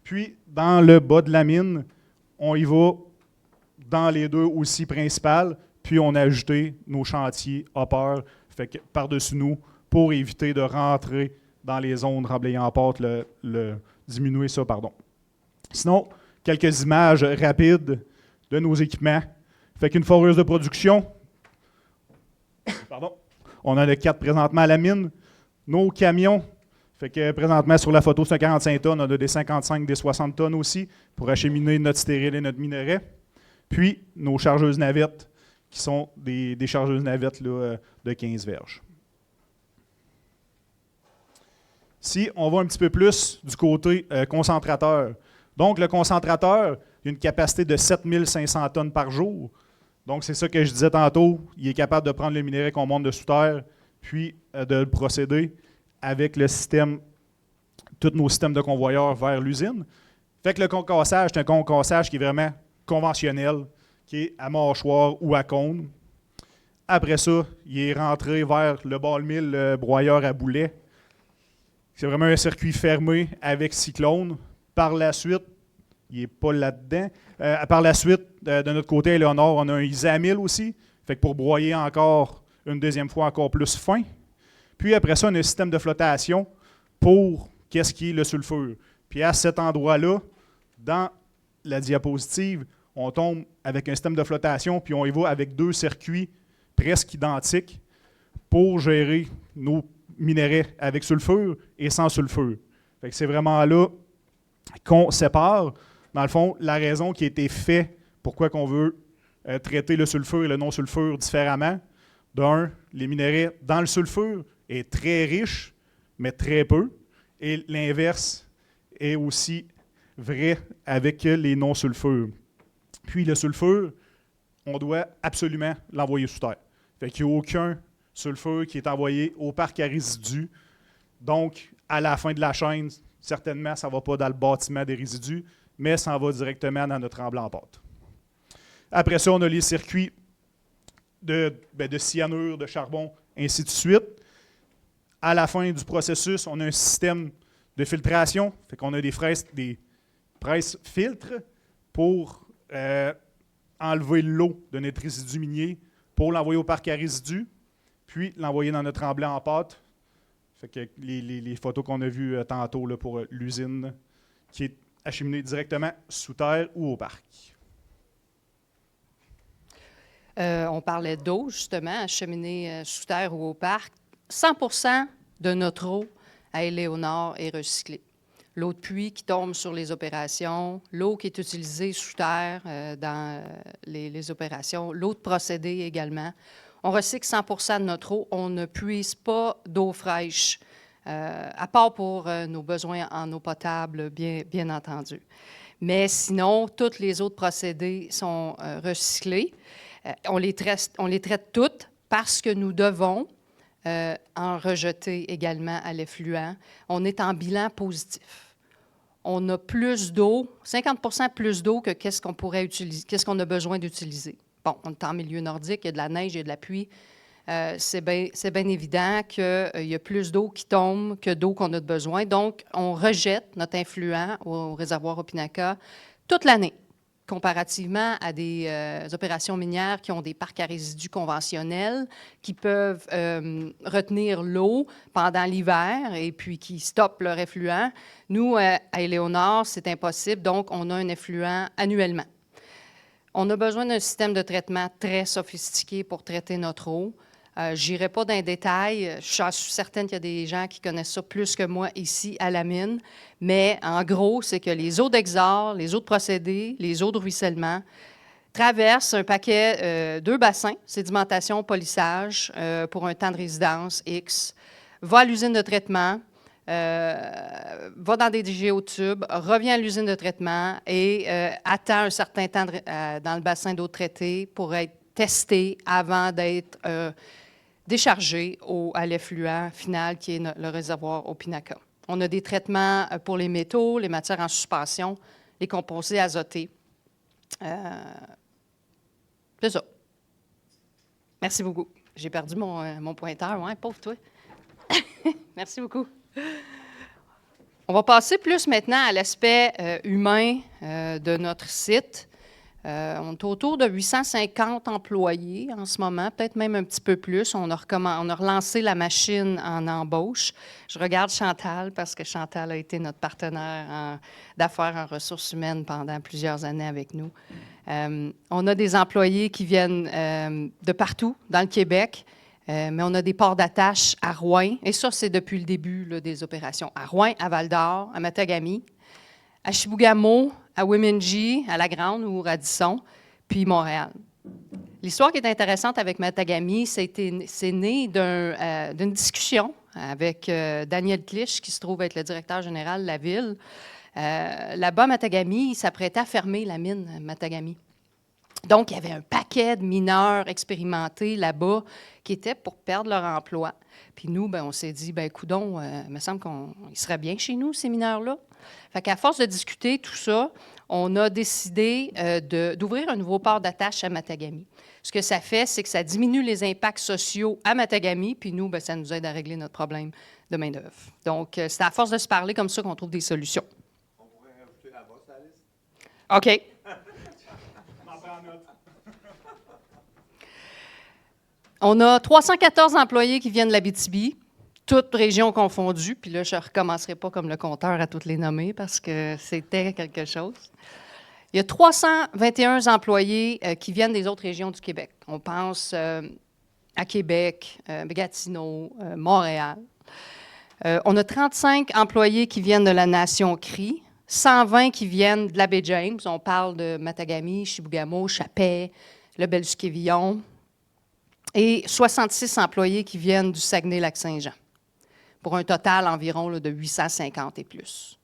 Puis, dans le bas de la mine, on y va dans les 2 aussi principales, puis on a ajouté nos chantiers hopper, fait que par-dessus nous, pour éviter de rentrer dans les zones remblayées en pâte, diminuer ça, pardon. Sinon, quelques images rapides de nos équipements. Fait qu'une foreuse de production, pardon, on en a 4 présentement à la mine. Nos camions, fait que présentement sur la photo, c'est un 45 tonnes, on a des 55, des 60 tonnes aussi pour acheminer notre stérile et notre minerai. Puis, nos chargeuses navettes, qui sont des chargeuses navettes là, de 15 verges. Si on va un petit peu plus du côté concentrateur. Donc, le concentrateur, il a une capacité de 7500 tonnes par jour. Donc, c'est ça que je disais tantôt. Il est capable de prendre le minerai qu'on monte de sous terre, puis de le procéder avec le système, tous nos systèmes de convoyeurs vers l'usine. Fait que le concassage, c'est un concassage qui est vraiment conventionnel, qui est à mâchoire ou à cône. Après ça, il est rentré vers le ball mill, le broyeur à boulet. C'est vraiment un circuit fermé avec cyclone. Par la suite, il n'est pas là-dedans. Par la suite, de notre côté, Éléonore, on a un isamil aussi. Fait que pour broyer encore une deuxième fois encore plus fin. Puis après ça, on a un système de flottation pour qu'est-ce qui est le sulfure. Puis à cet endroit-là, dans la diapositive, on tombe avec un système de flottation, puis on y va avec 2 circuits presque identiques pour gérer nos minerais avec sulfure et sans sulfure. Fait que c'est vraiment là qu'on sépare. Dans le fond, la raison qui a été faite, pourquoi qu'on veut traiter le sulfure et le non-sulfure différemment. D'un, les minerais dans le sulfure est très riche, mais très peu. Et l'inverse est aussi vrai avec les non-sulfures. Puis le sulfure, on doit absolument l'envoyer sous terre. Fait qu'il n'y a aucun sulfure qui est envoyé au parc à résidus. Donc, à la fin de la chaîne, certainement, ça ne va pas dans le bâtiment des résidus, mais ça en va directement dans notre remblai en pâte. Après ça, on a les circuits de cyanure, de charbon, ainsi de suite. À la fin du processus, on a un système de filtration. Fait qu'on a des presses filtres pour enlever l'eau de notre résidu minier, pour l'envoyer au parc à résidus, puis l'envoyer dans notre remblai en pâte. Fait que les photos qu'on a vues tantôt là, pour l'usine, qui est acheminée directement sous terre ou au parc. On parlait d'eau, justement, acheminée sous terre ou au parc. 100% de notre eau à Éléonore est recyclée. L'eau de pluie qui tombe sur les opérations, l'eau qui est utilisée sous terre dans les opérations, l'eau de procédé également. On recycle 100% de notre eau. On ne puise pas d'eau fraîche, à part pour nos besoins en eau potable, bien entendu. Mais sinon, toutes les autres procédés sont recyclés. On les traite toutes parce que nous devons en rejeter également à l'effluent. On est en bilan positif. On a plus d'eau, 50 plus d'eau que qu'est-ce qu'on pourrait utiliser, qu'est-ce qu'on a besoin d'utiliser. Bon, on est en milieu nordique, il y a de la neige, il y a de la pluie. C'est bien évident qu'il y a plus d'eau qui tombe que d'eau qu'on a de besoin. Donc, on rejette notre influent au réservoir Opinaca toute l'année, comparativement à des opérations minières qui ont des parcs à résidus conventionnels, qui peuvent retenir l'eau pendant l'hiver et puis qui stoppent leur effluent. Nous, à Éléonore, c'est impossible, donc on a un effluent annuellement. On a besoin d'un système de traitement très sophistiqué pour traiter notre eau. Je n'irai pas dans les détails. Je suis certaine qu'il y a des gens qui connaissent ça plus que moi ici à la mine. Mais en gros, c'est que les eaux d'exor, les eaux de procédé, les eaux de ruissellement traversent un paquet, 2 bassins, sédimentation, polissage, pour un temps de résidence X, va à l'usine de traitement, va dans des géotubes, revient à l'usine de traitement et attend un certain temps dans le bassin d'eau traitée pour être testé avant d'être déchargé à l'effluent final qui est le réservoir Opinaca. On a des traitements pour les métaux, les matières en suspension, les composés azotés. C'est ça. Merci beaucoup. J'ai perdu mon pointeur. Ouais, pauvre toi. Merci beaucoup. On va passer plus maintenant à l'aspect humain de notre site. On est autour de 850 employés en ce moment, peut-être même un petit peu plus. On a relancé la machine en embauche. Je regarde Chantal parce que Chantal a été notre partenaire d'affaires en ressources humaines pendant plusieurs années avec nous. On a des employés qui viennent de partout dans le Québec, mais on a des ports d'attache à Rouyn. Et ça, c'est depuis le début là, des opérations. À Rouyn, à Val-d'Or, à Matagami, à Chibougamau, à Wemengee, à La Grande ou Radisson, puis Montréal. L'histoire qui est intéressante avec Matagami, c'est né d'une discussion avec Daniel Clich, qui se trouve être le directeur général de la ville. Là-bas, Matagami, il s'apprêtait à fermer la mine Matagami. Donc, il y avait un paquet de mineurs expérimentés là-bas qui étaient pour perdre leur emploi. Puis nous, on s'est dit, coudonc, il me semble qu'ils seraient bien chez nous, ces mineurs-là. Fait qu'à force de discuter tout ça, on a décidé d'ouvrir un nouveau port d'attache à Matagami. Ce que ça fait, c'est que ça diminue les impacts sociaux à Matagami, puis nous, ça nous aide à régler notre problème de main-d'œuvre. Donc, c'est à force de se parler comme ça qu'on trouve des solutions. On pourrait rajouter la bosse à la liste? OK. On a 314 employés qui viennent de l'Abitibi, toutes régions confondues. Puis là, je ne recommencerai pas comme le compteur à toutes les nommer parce que c'était quelque chose. Il y a 321 employés qui viennent des autres régions du Québec. On pense à Québec, Gatineau, Montréal. On a 35 employés qui viennent de la Nation Crie, 120 qui viennent de la baie James. On parle de Matagami, Chibougamau, Chapais, le Bel-du-Quévillon. Et 66 employés qui viennent du Saguenay-Lac-Saint-Jean, pour un total environ là, de 850 et plus.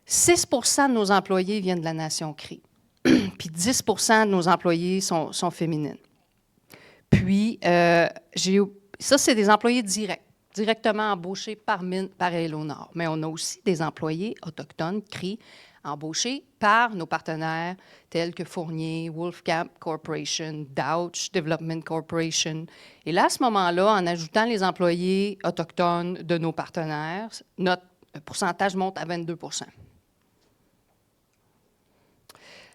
6 de nos employés viennent de la Nation Crie, puis 10 de nos employés sont féminines. Puis, ça, c'est des employés directement embauchés par Éléonore. Mais on a aussi des employés autochtones, Crie, embauchés par nos partenaires tels que Fournier, Wolfcamp Corporation, Douch Development Corporation. Et là, à ce moment-là, en ajoutant les employés autochtones de nos partenaires, notre pourcentage monte à 22 %.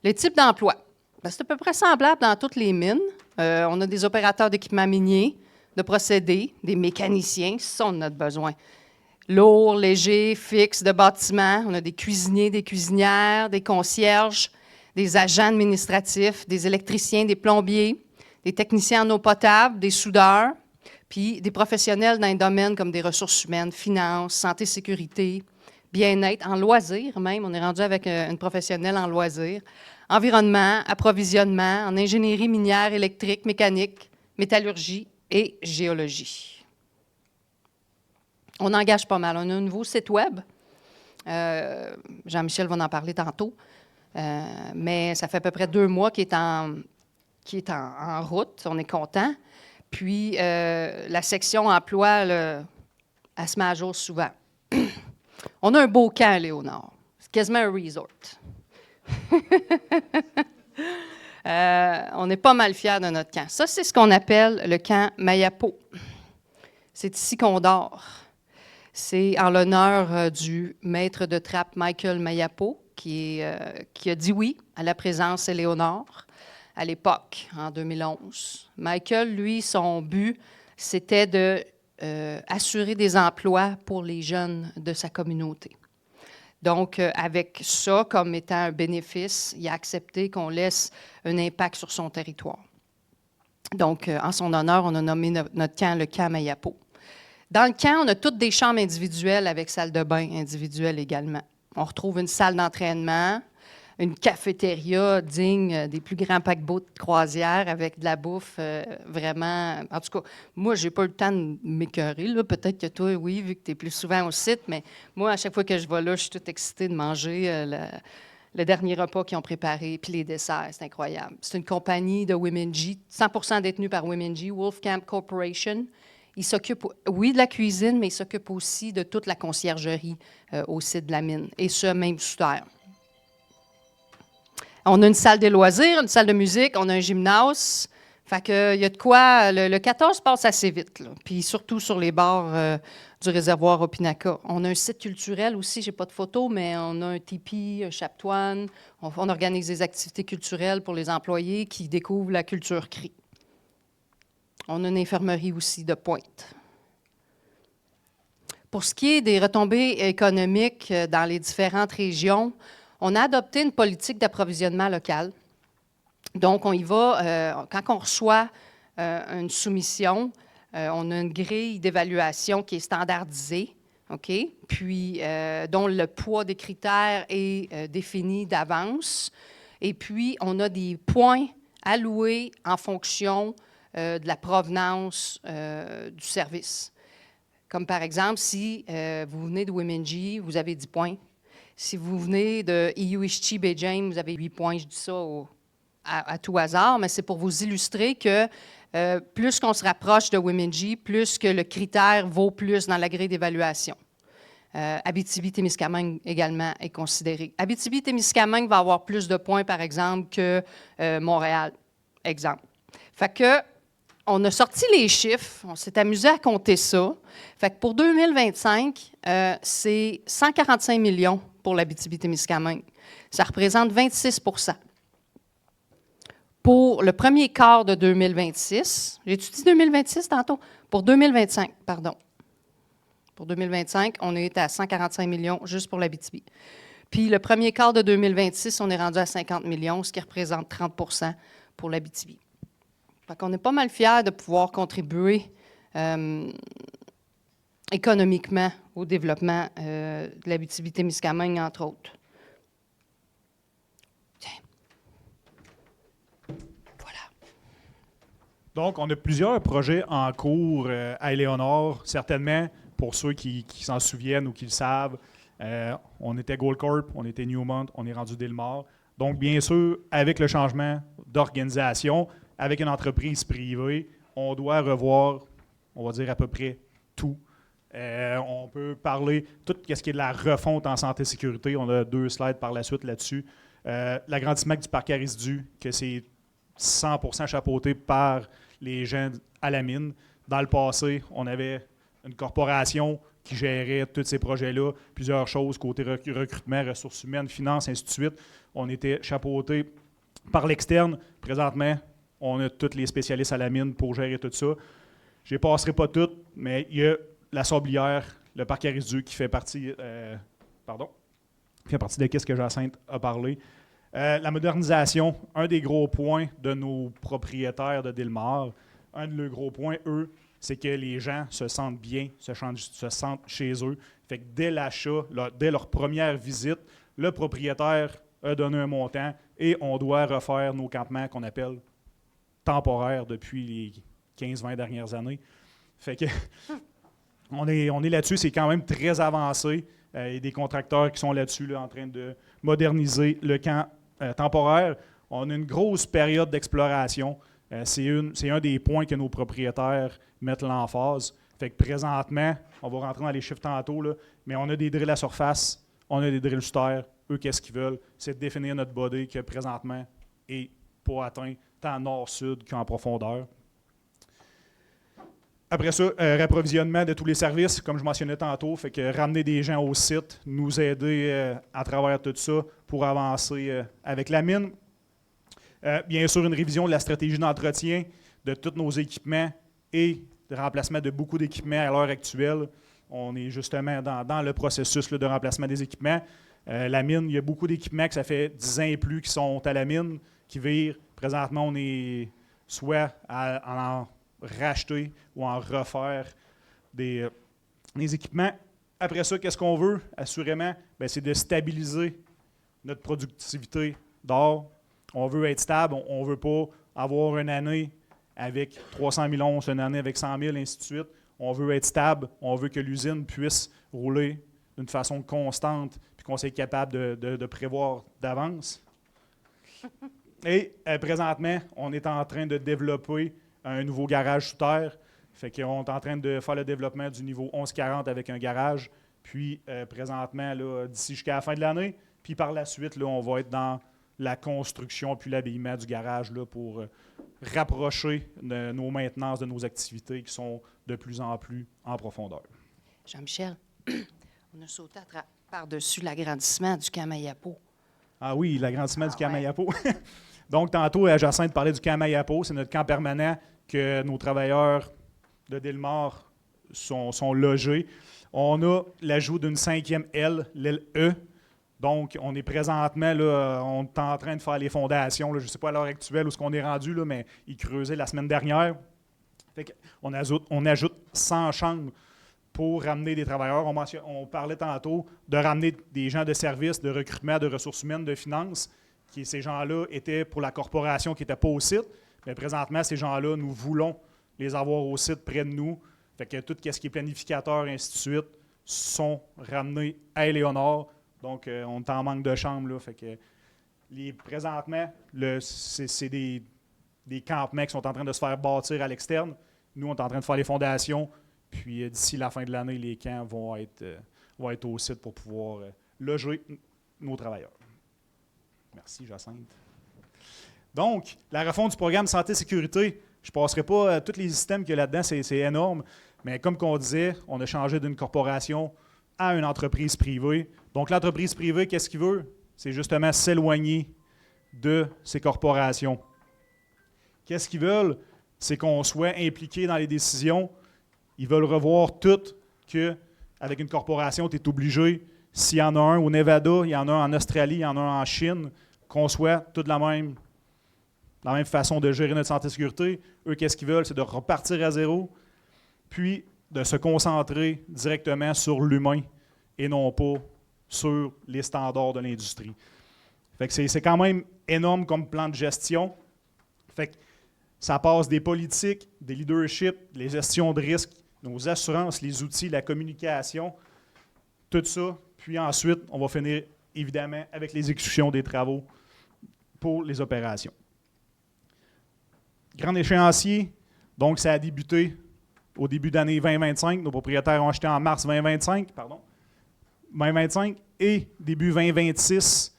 Les types d'emplois. C'est à peu près semblable dans toutes les mines. On a des opérateurs d'équipements miniers, de procédés, des mécaniciens, ça, on en a besoin. Lourd, léger, fixe, de bâtiment. On a des cuisiniers, des cuisinières, des concierges, des agents administratifs, des électriciens, des plombiers, des techniciens en eau potable, des soudeurs, puis des professionnels dans les domaines comme des ressources humaines, finances, santé, sécurité, bien-être, en loisirs même. On est rendu avec une professionnelle en loisirs, environnement, approvisionnement, en ingénierie minière, électrique, mécanique, métallurgie et géologie. On engage pas mal. On a un nouveau site web. Jean-Michel va en parler tantôt. Mais ça fait à peu près 2 mois qu'il est en qui est en route. On est content. Puis, la section emploi, elle se met à jour souvent. On a un beau camp à Léonard. C'est quasiment un resort. On est pas mal fiers de notre camp. Ça, c'est ce qu'on appelle le camp Mayapo. C'est ici qu'on dort. C'est en l'honneur du maître de trappe Michael Mayapo, qui a dit oui à la présence Éléonore à l'époque, en 2011. Michael, lui, son but, c'était de assurer des emplois pour les jeunes de sa communauté. Donc, avec ça comme étant un bénéfice, il a accepté qu'on laisse un impact sur son territoire. Donc, en son honneur, on a nommé notre camp le camp Mayapo. Dans le camp, on a toutes des chambres individuelles avec salle de bain individuelle également. On retrouve une salle d'entraînement, une cafétéria digne des plus grands paquebots de croisière avec de la bouffe vraiment... En tout cas, moi, je n'ai pas eu le temps de m'écœurer. Peut-être que toi, oui, vu que tu es plus souvent au site, mais moi, à chaque fois que je vais là, je suis toute excitée de manger le dernier repas qu'ils ont préparé, puis les desserts, c'est incroyable. C'est une compagnie de Womenji, 100% détenue par Womenji, Wolfcamp Corporation. Ils s'occupent, oui, de la cuisine, mais ils s'occupent aussi de toute la conciergerie au site de la mine, et ce, même sous terre. On a une salle de loisirs, une salle de musique, on a un gymnase. Fait que, il y a de quoi. Le 14 passe assez vite, là. Puis surtout sur les bords du réservoir Opinaka. On a un site culturel aussi, j'ai pas de photo, mais on a un tipi, un chaptoine. On organise des activités culturelles pour les employés qui découvrent la culture cri. On a une infirmerie aussi de pointe. Pour ce qui est des retombées économiques dans les différentes régions, on a adopté une politique d'approvisionnement local. Donc, on y va, quand on reçoit une soumission, on a une grille d'évaluation qui est standardisée, OK? Puis, dont le poids des critères est défini d'avance. Et puis, on a des points alloués en fonction de la provenance du service. Comme par exemple, si vous venez de Womenji, vous avez 10 points. Si vous venez de Iyuishchi Beijing, vous avez 8 points. Je dis ça à tout hasard, mais c'est pour vous illustrer que plus qu'on se rapproche de Womenji, plus que le critère vaut plus dans la grille d'évaluation. Abitibi-Témiscamingue également est considéré. Abitibi-Témiscamingue va avoir plus de points, par exemple, que Montréal, exemple. Fait que on a sorti les chiffres, on s'est amusé à compter ça. Fait que pour 2025, c'est 145 millions pour l'Abitibi-Témiscamingue. Ça représente 26 %. Pour le premier quart de 2026, j'ai-tu dit 2026 tantôt? Pour 2025, pardon. Pour 2025, on est à 145 millions juste pour l'Abitibi. Puis le premier quart de 2026, on est rendu à 50 millions, ce qui représente 30 % pour l'Abitibi. Fait qu'on est pas mal fiers de pouvoir contribuer économiquement au développement de l'Abitibi-Témiscamingue, entre autres. Tiens. Voilà. Donc, on a plusieurs projets en cours à Éléonore, certainement, pour ceux qui s'en souviennent ou qui le savent. On était Goldcorp, on était Newmont, on est rendu Delmar. Donc, bien sûr, avec le changement d'organisation, avec une entreprise privée, on doit revoir, on va dire à peu près tout. On peut parler tout ce qui est de la refonte en santé et sécurité. On a 2 slides par la suite là-dessus. L'agrandissement du parc Arisdu, que c'est 100% chapeauté par les gens à la mine. Dans le passé, on avait une corporation qui gérait tous ces projets-là, plusieurs choses, côté recrutement, ressources humaines, finances, ainsi de suite. On était chapeauté par l'externe. Présentement, on a tous les spécialistes à la mine pour gérer tout ça. Je ne les passerai pas toutes, mais il y a la Sablière, le parc Arisdu qui fait partie, de ce que Jacinthe a parlé. La modernisation, un des gros points de nos propriétaires de Delmar, un de leurs gros points, eux, c'est que les gens se sentent bien, se sentent chez eux. Fait que dès l'achat, dès leur première visite, le propriétaire a donné un montant et on doit refaire nos campements qu'on appelle temporaires depuis les 15-20 dernières années. Fait que on est là-dessus, c'est quand même très avancé. Il y a des contracteurs qui sont là-dessus là, en train de moderniser le camp temporaire. On a une grosse période d'exploration. C'est un des points que nos propriétaires mettent l'emphase. Fait que présentement, on va rentrer dans les chiffres tantôt, là, mais on a des drills à surface, on a des drills sur terre. Eux, qu'est-ce qu'ils veulent? C'est de définir notre body que présentement est pas atteint tant nord-sud qu'en profondeur. Après ça, rapprovisionnement de tous les services, comme je mentionnais tantôt, fait que ramener des gens au site, nous aider à travers tout ça pour avancer avec la mine. Bien sûr, une révision de la stratégie d'entretien de tous nos équipements et de remplacement de beaucoup d'équipements à l'heure actuelle. On est justement dans le processus là, de remplacement des équipements. La mine, il y a beaucoup d'équipements que ça fait 10 ans et plus qui sont à la mine, qui virent. Présentement, on est soit à en racheter ou en refaire des équipements. Après ça, qu'est-ce qu'on veut? Assurément, c'est de stabiliser notre productivité d'or. On veut être stable, on ne veut pas avoir une année avec 300 000 onces, une année avec 100 000, ainsi de suite. On veut être stable, on veut que l'usine puisse rouler d'une façon constante puis qu'on soit capable de prévoir d'avance. Et présentement, on est en train de développer un nouveau garage sous terre. Fait qu'on est en train de faire le développement du niveau 1140 avec un garage. Puis présentement, là, d'ici jusqu'à la fin de l'année. Puis par la suite, là, on va être dans la construction puis l'habillement du garage là, pour rapprocher nos maintenances de nos activités qui sont de plus en plus en profondeur. Jean-Michel, on a sauté par-dessus l'agrandissement du Kamayapo. Ah oui, l'agrandissement du ouais. Kamayapo. Donc, tantôt, Jacinthe parlait du Kamayapo. C'est notre camp permanent que nos travailleurs de Delmar sont logés. On a l'ajout d'une 5e aile, l'aile E. Donc, on est présentement, là, on est en train de faire les fondations. Là, je ne sais pas à l'heure actuelle où on est rendu, là, mais ils creusaient la semaine dernière. Fait qu'on ajoute 100 chambres pour ramener des travailleurs. On parlait tantôt de ramener des gens de service, de recrutement, de ressources humaines, de finances. Ces gens-là étaient pour la corporation qui n'était pas au site. Mais présentement, ces gens-là, nous voulons les avoir au site près de nous. Fait que tout ce qui est planificateur et ainsi de suite sont ramenés à Éléonore. Donc, on est en manque de chambres. Là, fait que présentement, c'est des campements qui sont en train de se faire bâtir à l'externe. Nous, on est en train de faire les fondations. Puis, d'ici la fin de l'année, les camps vont être au site pour pouvoir loger nos travailleurs. Merci, Jacinthe. Donc, la refonte du programme santé-sécurité, je ne passerai pas tous les systèmes qu'il y a là-dedans, c'est énorme. Mais comme on disait, on a changé d'une corporation à une entreprise privée. Donc, l'entreprise privée, qu'est-ce qu'il veut? C'est justement s'éloigner de ces corporations. Qu'est-ce qu'ils veulent? C'est qu'on soit impliqué dans les décisions. Ils veulent revoir tout qu'avec une corporation, tu es obligé, s'il y en a un au Nevada, il y en a un en Australie, il y en a un en Chine, qu'on soit toute la même façon de gérer notre santé et sécurité. Eux, qu'est-ce qu'ils veulent? C'est de repartir à zéro, puis de se concentrer directement sur l'humain et non pas sur les standards de l'industrie. Fait que c'est quand même énorme comme plan de gestion. Fait que ça passe des politiques, des leaderships, les gestions de risques, nos assurances, les outils, la communication, tout ça. Puis ensuite, on va finir évidemment avec l'exécution des travaux pour les opérations. Grand échéancier, donc ça a débuté au début d'année 2025. Nos propriétaires ont acheté en mars 2025, et début 2026,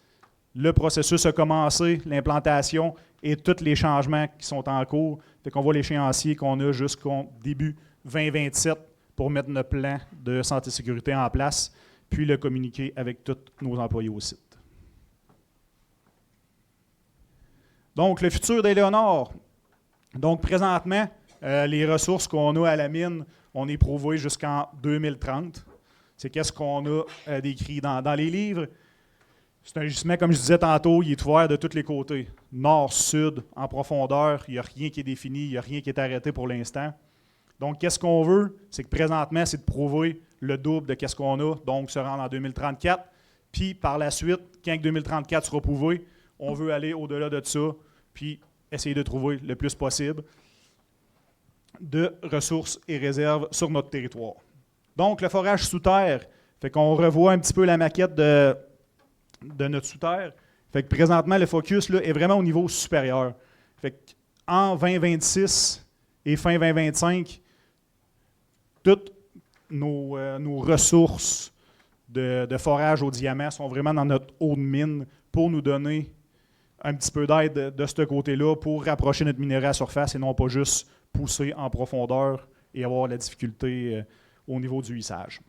le processus a commencé, l'implantation et tous les changements qui sont en cours. Fait qu'on voit l'échéancier qu'on a jusqu'au début 2027 pour mettre notre plan de santé et sécurité en place, puis le communiquer avec tous nos employés au site. Donc, le futur d'Éléonore. Donc, présentement, les ressources qu'on a à la mine, on est prouvé jusqu'en 2030. C'est qu'est-ce qu'on a décrit dans les livres. C'est un gisement, comme je disais tantôt, il est ouvert de tous les côtés. Nord, sud, en profondeur, il n'y a rien qui est défini, il n'y a rien qui est arrêté pour l'instant. Donc, qu'est-ce qu'on veut? C'est que présentement, c'est de prouver le double de qu'est-ce qu'on a, donc se rendre en 2034. Puis, par la suite, quand 2034 sera prouvé, on veut aller au-delà de ça, puis essayer de trouver le plus possible de ressources et réserves sur notre territoire. Donc, le forage sous terre, fait qu'on revoit un petit peu la maquette de notre sous-terre. Fait que présentement, le focus là, est vraiment au niveau supérieur. Fait qu'en 2026 et fin 2025, toutes nos ressources de forage au diamant sont vraiment dans notre eau de mine pour nous donner un petit peu d'aide de ce côté-là pour rapprocher notre minerai à surface et non pas juste pousser en profondeur et avoir la difficulté au niveau du hissage.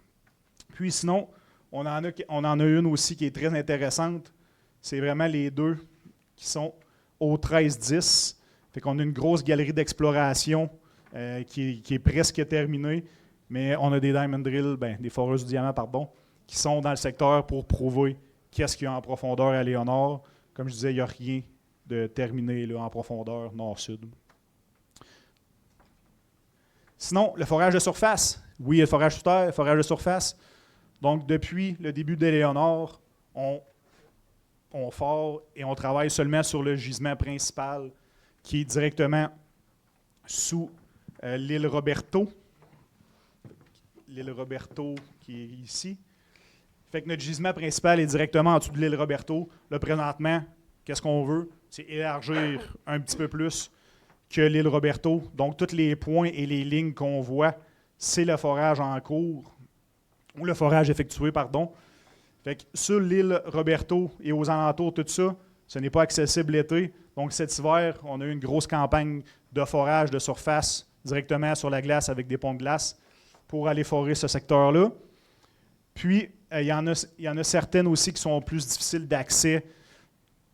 Puis sinon, on en a une aussi qui est très intéressante. C'est vraiment les deux qui sont au 13-10. Fait qu'on a une grosse galerie d'exploration qui est presque terminée, mais on a des diamond drills, des foreuses du diamant, pardon, qui sont dans le secteur pour prouver qu'est-ce qu'il y a en profondeur à Léonard. Comme je disais, il n'y a rien de terminé là, en profondeur nord-sud. Sinon, le forage de surface. Oui, il y a le forage sous terre, le forage de surface. Donc, depuis le début de Léonard, on fore et on travaille seulement sur le gisement principal qui est directement sous l'île Roberto. L'île Roberto qui est ici. Fait que notre gisement principal est directement en dessous de l'île Roberto. Là, présentement, qu'est-ce qu'on veut? C'est élargir un petit peu plus que l'île Roberto. Donc, tous les points et les lignes qu'on voit, c'est le forage en cours, ou le forage effectué, pardon. Fait que sur l'île Roberto et aux alentours, tout ça, ce n'est pas accessible l'été. Donc, cet hiver, on a eu une grosse campagne de forage de surface directement sur la glace avec des ponts de glace pour aller forer ce secteur-là. Puis, il y en a certaines aussi qui sont plus difficiles d'accès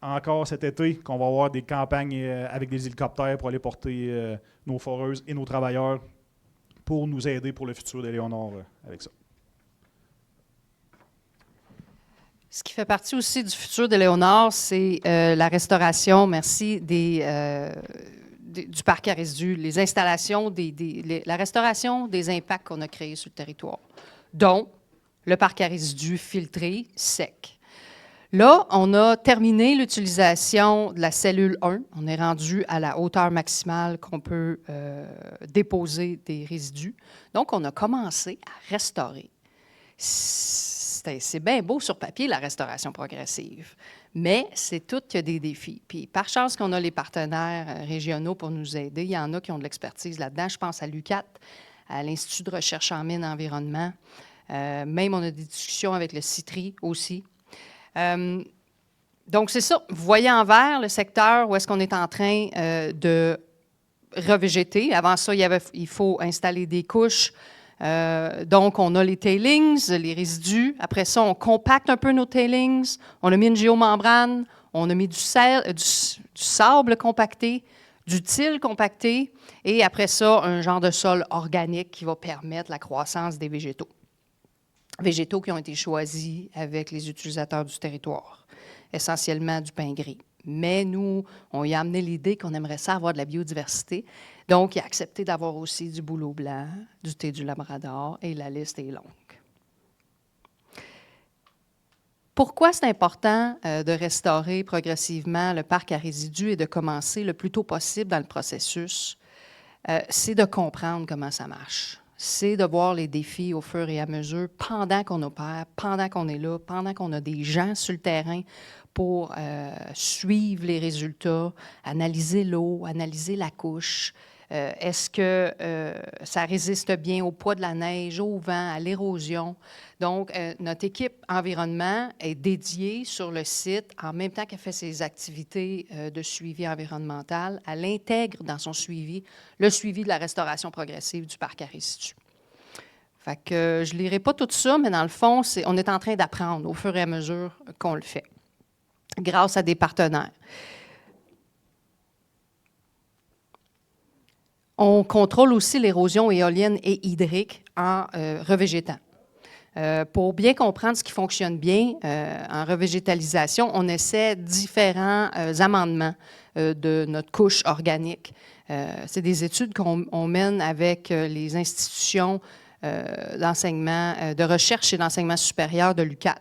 encore cet été, qu'on va avoir des campagnes avec des hélicoptères pour aller porter nos foreuses et nos travailleurs pour nous aider pour le futur de Léonard avec ça. Ce qui fait partie aussi du futur de Léonard, c'est la restauration, merci, du parc à résidus, les installations, la restauration des impacts qu'on a créés sur le territoire, dont le parc à résidus filtré sec. Là, on a terminé l'utilisation de la cellule 1. On est rendu à la hauteur maximale qu'on peut déposer des résidus. Donc, on a commencé à restaurer. C'est bien beau sur papier, la restauration progressive, mais c'est tout qu'il y a des défis. Puis, par chance qu'on a les partenaires régionaux pour nous aider. Il y en a qui ont de l'expertise là-dedans. Je pense à l'UQAT, à l'Institut de recherche en mines et environnement. Même, on a des discussions avec le CITRI aussi. Donc, c'est ça. Vous voyez en vert le secteur où est-ce qu'on est en train de revégéter. Avant ça, il faut installer des couches. Donc, on a les tailings, les résidus. Après ça, on compacte un peu nos tailings. On a mis une géomembrane. On a mis du sable compacté, du till compacté. Et après ça, un genre de sol organique qui va permettre la croissance des végétaux. Végétaux qui ont été choisis avec les utilisateurs du territoire, essentiellement du pin gris. Mais nous, on y a amené l'idée qu'on aimerait ça avoir de la biodiversité. Donc, il a accepté d'avoir aussi du bouleau blanc, du thé du Labrador, et la liste est longue. Pourquoi c'est important de restaurer progressivement le parc à résidus et de commencer le plus tôt possible dans le processus? C'est de comprendre comment ça marche. C'est de voir les défis au fur et à mesure, pendant qu'on opère, pendant qu'on est là, pendant qu'on a des gens sur le terrain pour suivre les résultats, analyser l'eau, analyser la couche. Est-ce que ça résiste bien au poids de la neige, au vent, à l'érosion? Donc, notre équipe environnement est dédiée sur le site, en même temps qu'elle fait ses activités de suivi environnemental, elle intègre dans son suivi le suivi de la restauration progressive du parc à résidus. Fait que je ne lirai pas tout ça, mais dans le fond, on est en train d'apprendre au fur et à mesure qu'on le fait, grâce à des partenaires. On contrôle aussi l'érosion éolienne et hydrique en revégétant. Pour bien comprendre ce qui fonctionne bien en revégétalisation, on essaie différents amendements de notre couche organique. C'est des études qu'on mène avec les institutions d'enseignement, de recherche et d'enseignement supérieur de l'UQAT.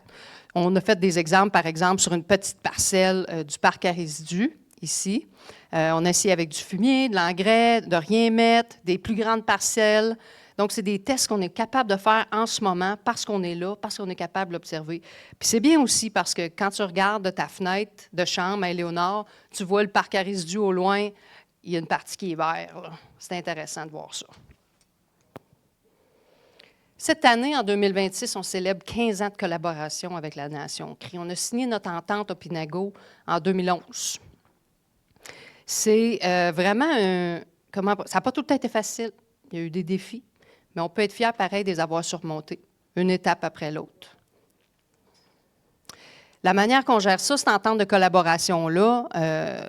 On a fait des exemples, par exemple, sur une petite parcelle du parc à résidus, ici. On a essayé avec du fumier, de l'engrais, de rien mettre, des plus grandes parcelles. Donc, c'est des tests qu'on est capable de faire en ce moment parce qu'on est là, parce qu'on est capable d'observer. Puis c'est bien aussi parce que quand tu regardes de ta fenêtre de chambre à Éléonore, tu vois le parc à résidus au loin, il y a une partie qui est verte. C'est intéressant de voir ça. Cette année, en 2026, on célèbre 15 ans de collaboration avec la Nation CRI. On a signé notre entente au Pinago en 2011. C'est vraiment ça n'a pas tout le temps été facile. Il y a eu des défis, mais on peut être fier, pareil, de les avoir surmontés, une étape après l'autre. La manière qu'on gère ça, cette entente de collaboration-là,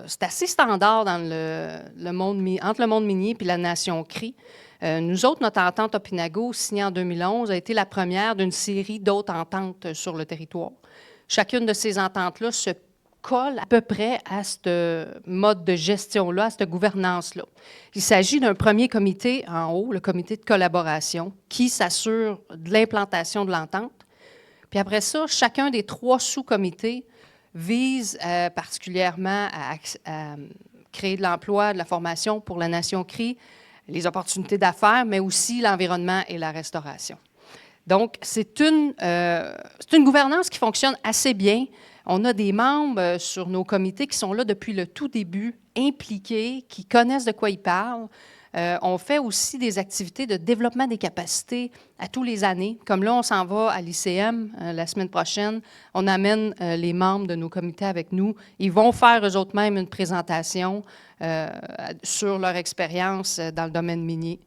c'est assez standard dans entre le monde minier et la Nation CRI. Nous autres, notre entente Opinago, signée en 2011, a été la première d'une série d'autres ententes sur le territoire. Chacune de ces ententes-là se colle à peu près à ce mode de gestion-là, à cette gouvernance-là. Il s'agit d'un premier comité en haut, le comité de collaboration, qui s'assure de l'implantation de l'entente. Puis après ça, chacun des 3 sous-comités vise particulièrement à créer de l'emploi, de la formation pour la Nation CRI, les opportunités d'affaires, mais aussi l'environnement et la restauration. Donc, c'est une gouvernance qui fonctionne assez bien. On a des membres sur nos comités qui sont là depuis le tout début, impliqués, qui connaissent de quoi ils parlent. On fait aussi des activités de développement des capacités à tous les années. Comme là, on s'en va à l'ICM la semaine prochaine. On amène les membres de nos comités avec nous. Ils vont faire eux autres mêmes une présentation sur leur expérience dans le domaine minier.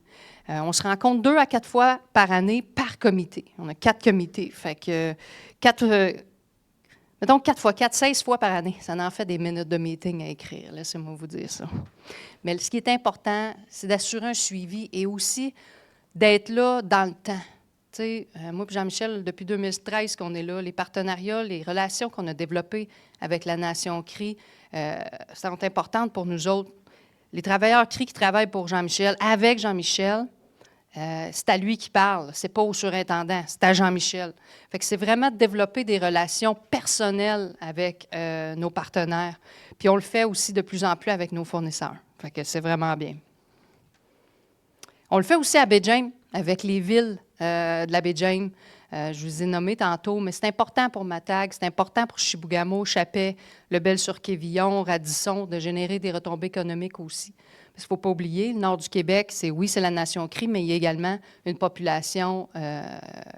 On se rencontre 2 à 4 fois par année par comité. On a 4 comités. Fait que 4 fois 4, 16 fois par année. Ça en fait des minutes de meeting à écrire. Laissez-moi vous dire ça. Mais ce qui est important, c'est d'assurer un suivi et aussi d'être là dans le temps. Tu sais, moi et Jean-Michel, depuis 2013 qu'on est là, les partenariats, les relations qu'on a développées avec la Nation CRI sont importantes pour nous autres. Les travailleurs CRI qui travaillent pour Jean-Michel, avec Jean-Michel, c'est à lui qui parle, c'est pas au surintendant, c'est à Jean-Michel. Fait que c'est vraiment de développer des relations personnelles avec nos partenaires. Puis on le fait aussi de plus en plus avec nos fournisseurs. Fait que c'est vraiment bien. On le fait aussi à Baie-James, avec les villes de la Baie-James. Je vous ai nommé tantôt, mais c'est important pour Matag, c'est important pour Chibougamau, Chapais, Lebel-sur-Quévillon, Radisson, de générer des retombées économiques aussi. Parce qu'il ne faut pas oublier, le nord du Québec, c'est la Nation CRI, mais il y a également une population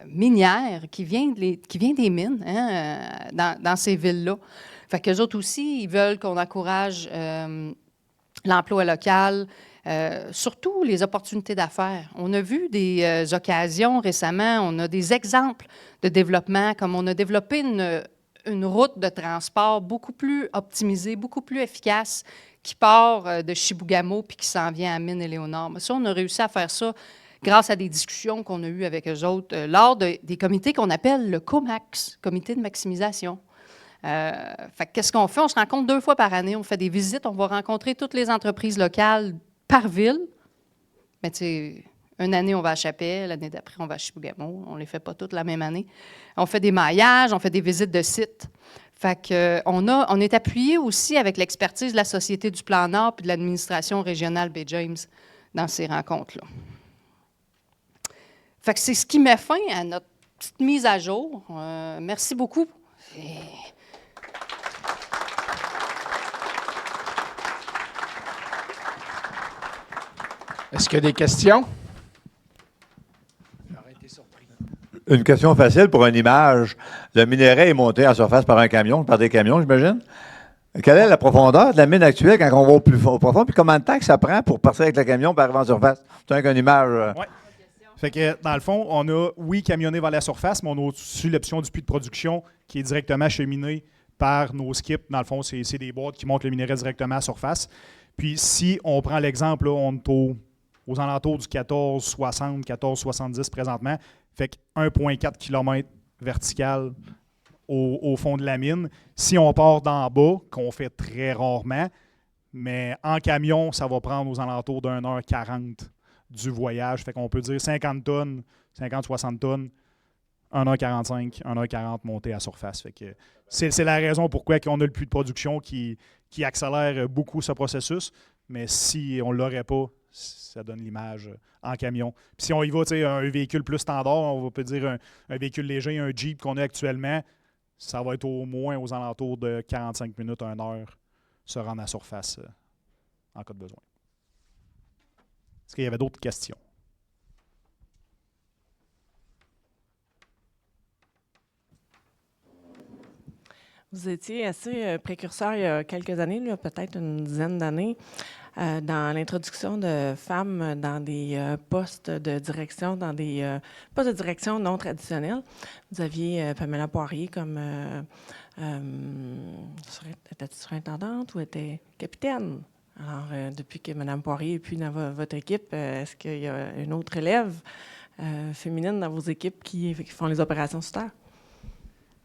minière qui vient des mines dans ces villes-là. Fait qu'eux autres aussi, ils veulent qu'on encourage l'emploi local, surtout les opportunités d'affaires. On a vu des occasions récemment, on a des exemples de développement, comme on a développé une route de transport beaucoup plus optimisée, beaucoup plus efficace, qui part de Chibougamau puis qui s'en vient à Mine-Éléonore. Mais ça, on a réussi à faire ça grâce à des discussions qu'on a eues avec eux autres lors des comités qu'on appelle le COMAX, comité de maximisation. Fait qu'est-ce qu'on fait? On se rencontre 2 fois par année, on fait des visites, on va rencontrer toutes les entreprises locales par ville. Mais tu sais, une année, on va à Chapais, l'année d'après, on va à Chibougamau. On ne les fait pas toutes la même année. On fait des maillages, on fait des visites de sites. Fait qu'on est appuyé aussi avec l'expertise de la Société du Plan Nord et de l'administration régionale Baie-James dans ces rencontres-là. Fait que c'est ce qui met fin à notre petite mise à jour. Merci beaucoup. Est-ce qu'il y a des questions? Une question facile pour une image. Le minerai est monté en surface par des camions, j'imagine. Quelle est la profondeur de la mine actuelle quand on va au plus profond? Puis combien de temps que ça prend pour partir avec le camion et arriver en surface? C'est une image. Oui. Fait que, dans le fond, on a, camionné vers la surface, mais on a aussi l'option du puits de production qui est directement cheminé par nos skips. Dans le fond, c'est des boîtes qui montent le minerai directement à la surface. Puis, si on prend l'exemple, là, on est aux alentours du 14,60, 14,70 présentement. Fait que 1,4 km vertical au fond de la mine. Si on part d'en bas, qu'on fait très rarement, mais en camion, ça va prendre aux alentours d'1h40 du voyage. Fait qu'on peut dire 50 tonnes, 50-60 tonnes, 1h45, 1h40 montée à surface. Fait que c'est la raison pourquoi on a le puits de production qui accélère beaucoup ce processus. Mais si on ne l'aurait pas, ça donne l'image en camion. Puis si on y va, tu sais, un véhicule plus standard, on peut dire un véhicule léger, un Jeep qu'on a actuellement, ça va être au moins aux alentours de 45 minutes, 1 heure, se rendre à la surface en cas de besoin. Est-ce qu'il y avait d'autres questions? Vous étiez assez précurseur il y a quelques années, là, peut-être une dizaine d'années, dans l'introduction de femmes dans des postes de direction, dans des postes de direction non traditionnels. Vous aviez Pamela Poirier comme était-elle surintendante ou était capitaine? Alors, depuis que Mme Poirier est plus dans votre équipe, est-ce qu'il y a une autre élève féminine dans vos équipes qui font les opérations sur terre?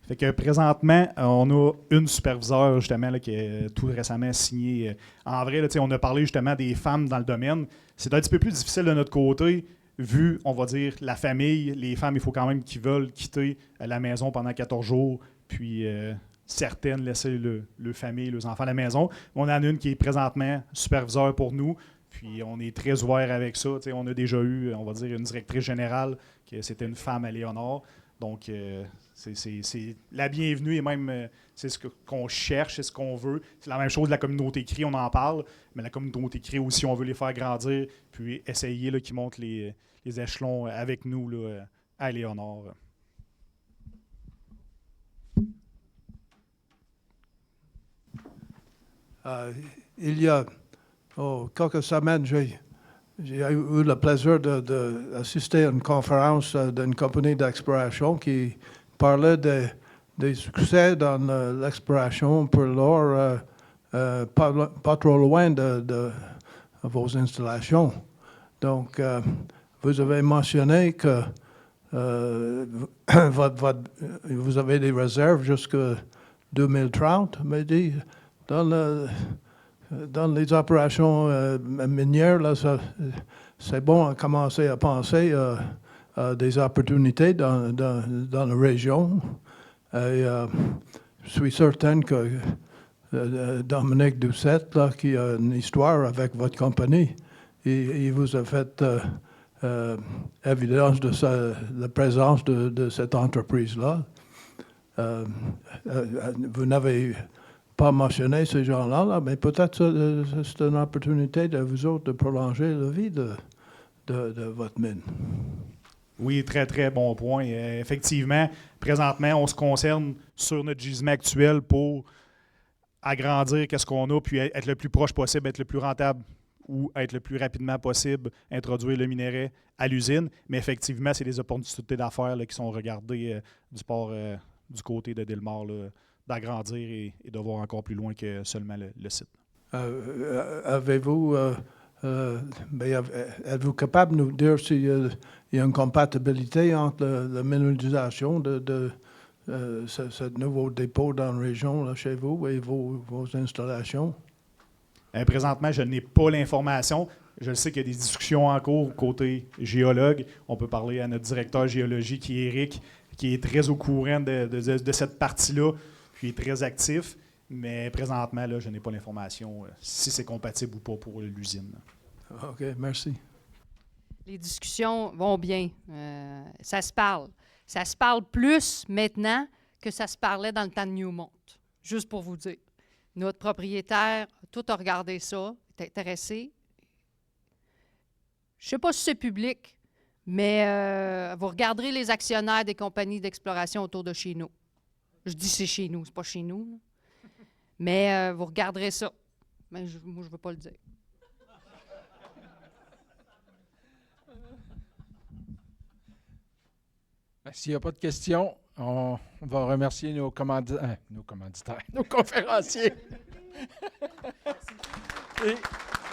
Fait que présentement, on a une superviseure justement là, qui est tout récemment signée. En vrai, là, on a parlé justement des femmes dans le domaine. C'est un petit peu plus difficile de notre côté, vu, on va dire, la famille. Les femmes, il faut quand même qu'ils veulent quitter la maison pendant 14 jours, puis certaines laisser le famille, leurs enfants à la maison. On en a une qui est présentement superviseure pour nous, puis on est très ouvert avec ça. On a déjà eu, on va dire, une directrice générale, c'était une femme à Léonard. Donc, c'est la bienvenue et même c'est ce qu'on cherche, c'est ce qu'on veut. C'est la même chose de la communauté CRI, on en parle, mais la communauté CRI aussi, on veut les faire grandir, puis essayer qu'ils montent les échelons avec nous là, à Léonard. Il y a quelques semaines, j'ai eu le plaisir d'assister à une conférence d'une compagnie d'exploration qui parlait des succès dans l'exploration pour l'or, pas trop loin de vos installations. Donc, vous avez mentionné que vous avez des réserves jusqu'à 2030, mais dit, dans les opérations minières, là, c'est bon à commencer à penser à des opportunités dans la région. Et je suis certain que Dominique Doucette, là, qui a une histoire avec votre compagnie, il vous a fait évidence de la présence de cette entreprise-là. Vous n'avez pas mentionné ces gens-là, mais peut-être c'est une opportunité de vous autres de prolonger la vie de votre mine. Oui, très, très bon point. Effectivement, présentement, on se concerne sur notre gisement actuel pour agrandir qu'est-ce qu'on a, puis être le plus proche possible, être le plus rentable ou être le plus rapidement possible, introduire le minerai à l'usine. Mais effectivement, c'est des opportunités d'affaires là, qui sont regardées du côté de Delmar, là, d'agrandir et de voir encore plus loin que seulement le site. Êtes-vous capable de nous dire s'il y a une compatibilité entre la minéralisation de ce nouveau dépôt dans la région là, chez vous et vos installations? Présentement, je n'ai pas l'information. Je sais qu'il y a des discussions en cours côté géologue. On peut parler à notre directeur géologie, qui est Eric, qui est très au courant de cette partie-là, puis est très actif. Mais présentement, là, je n'ai pas l'information si c'est compatible ou pas pour l'usine. OK, merci. Les discussions vont bien. Ça se parle. Ça se parle plus maintenant que ça se parlait dans le temps de Newmont. Juste pour vous dire. Notre propriétaire, tout a regardé ça, est intéressé. Je ne sais pas si c'est public, mais vous regarderez les actionnaires des compagnies d'exploration autour de chez nous. Je dis c'est chez nous, c'est pas chez nous. Là. Mais vous regarderez ça. Mais moi, je ne veux pas le dire. S'il n'y a pas de questions, on va remercier nos conférenciers. Et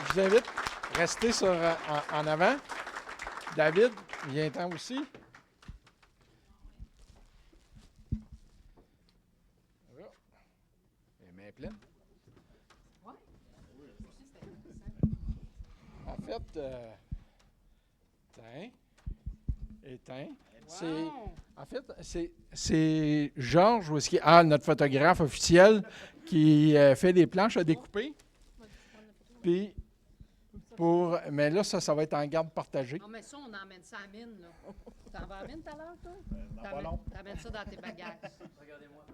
je vous invite à rester en avant. David, viens-t'en aussi. Voilà. Les mains pleines. En fait, éteins. C'est Georges, notre photographe officiel, qui fait des planches à découper. Puis, Mais là, ça va être en garde partagée. Non, mais ça, on emmène ça à mine, là. T'en vas à mine tout à l'heure, toi? pas long. T'amènes ça dans tes bagages. Regardez-moi,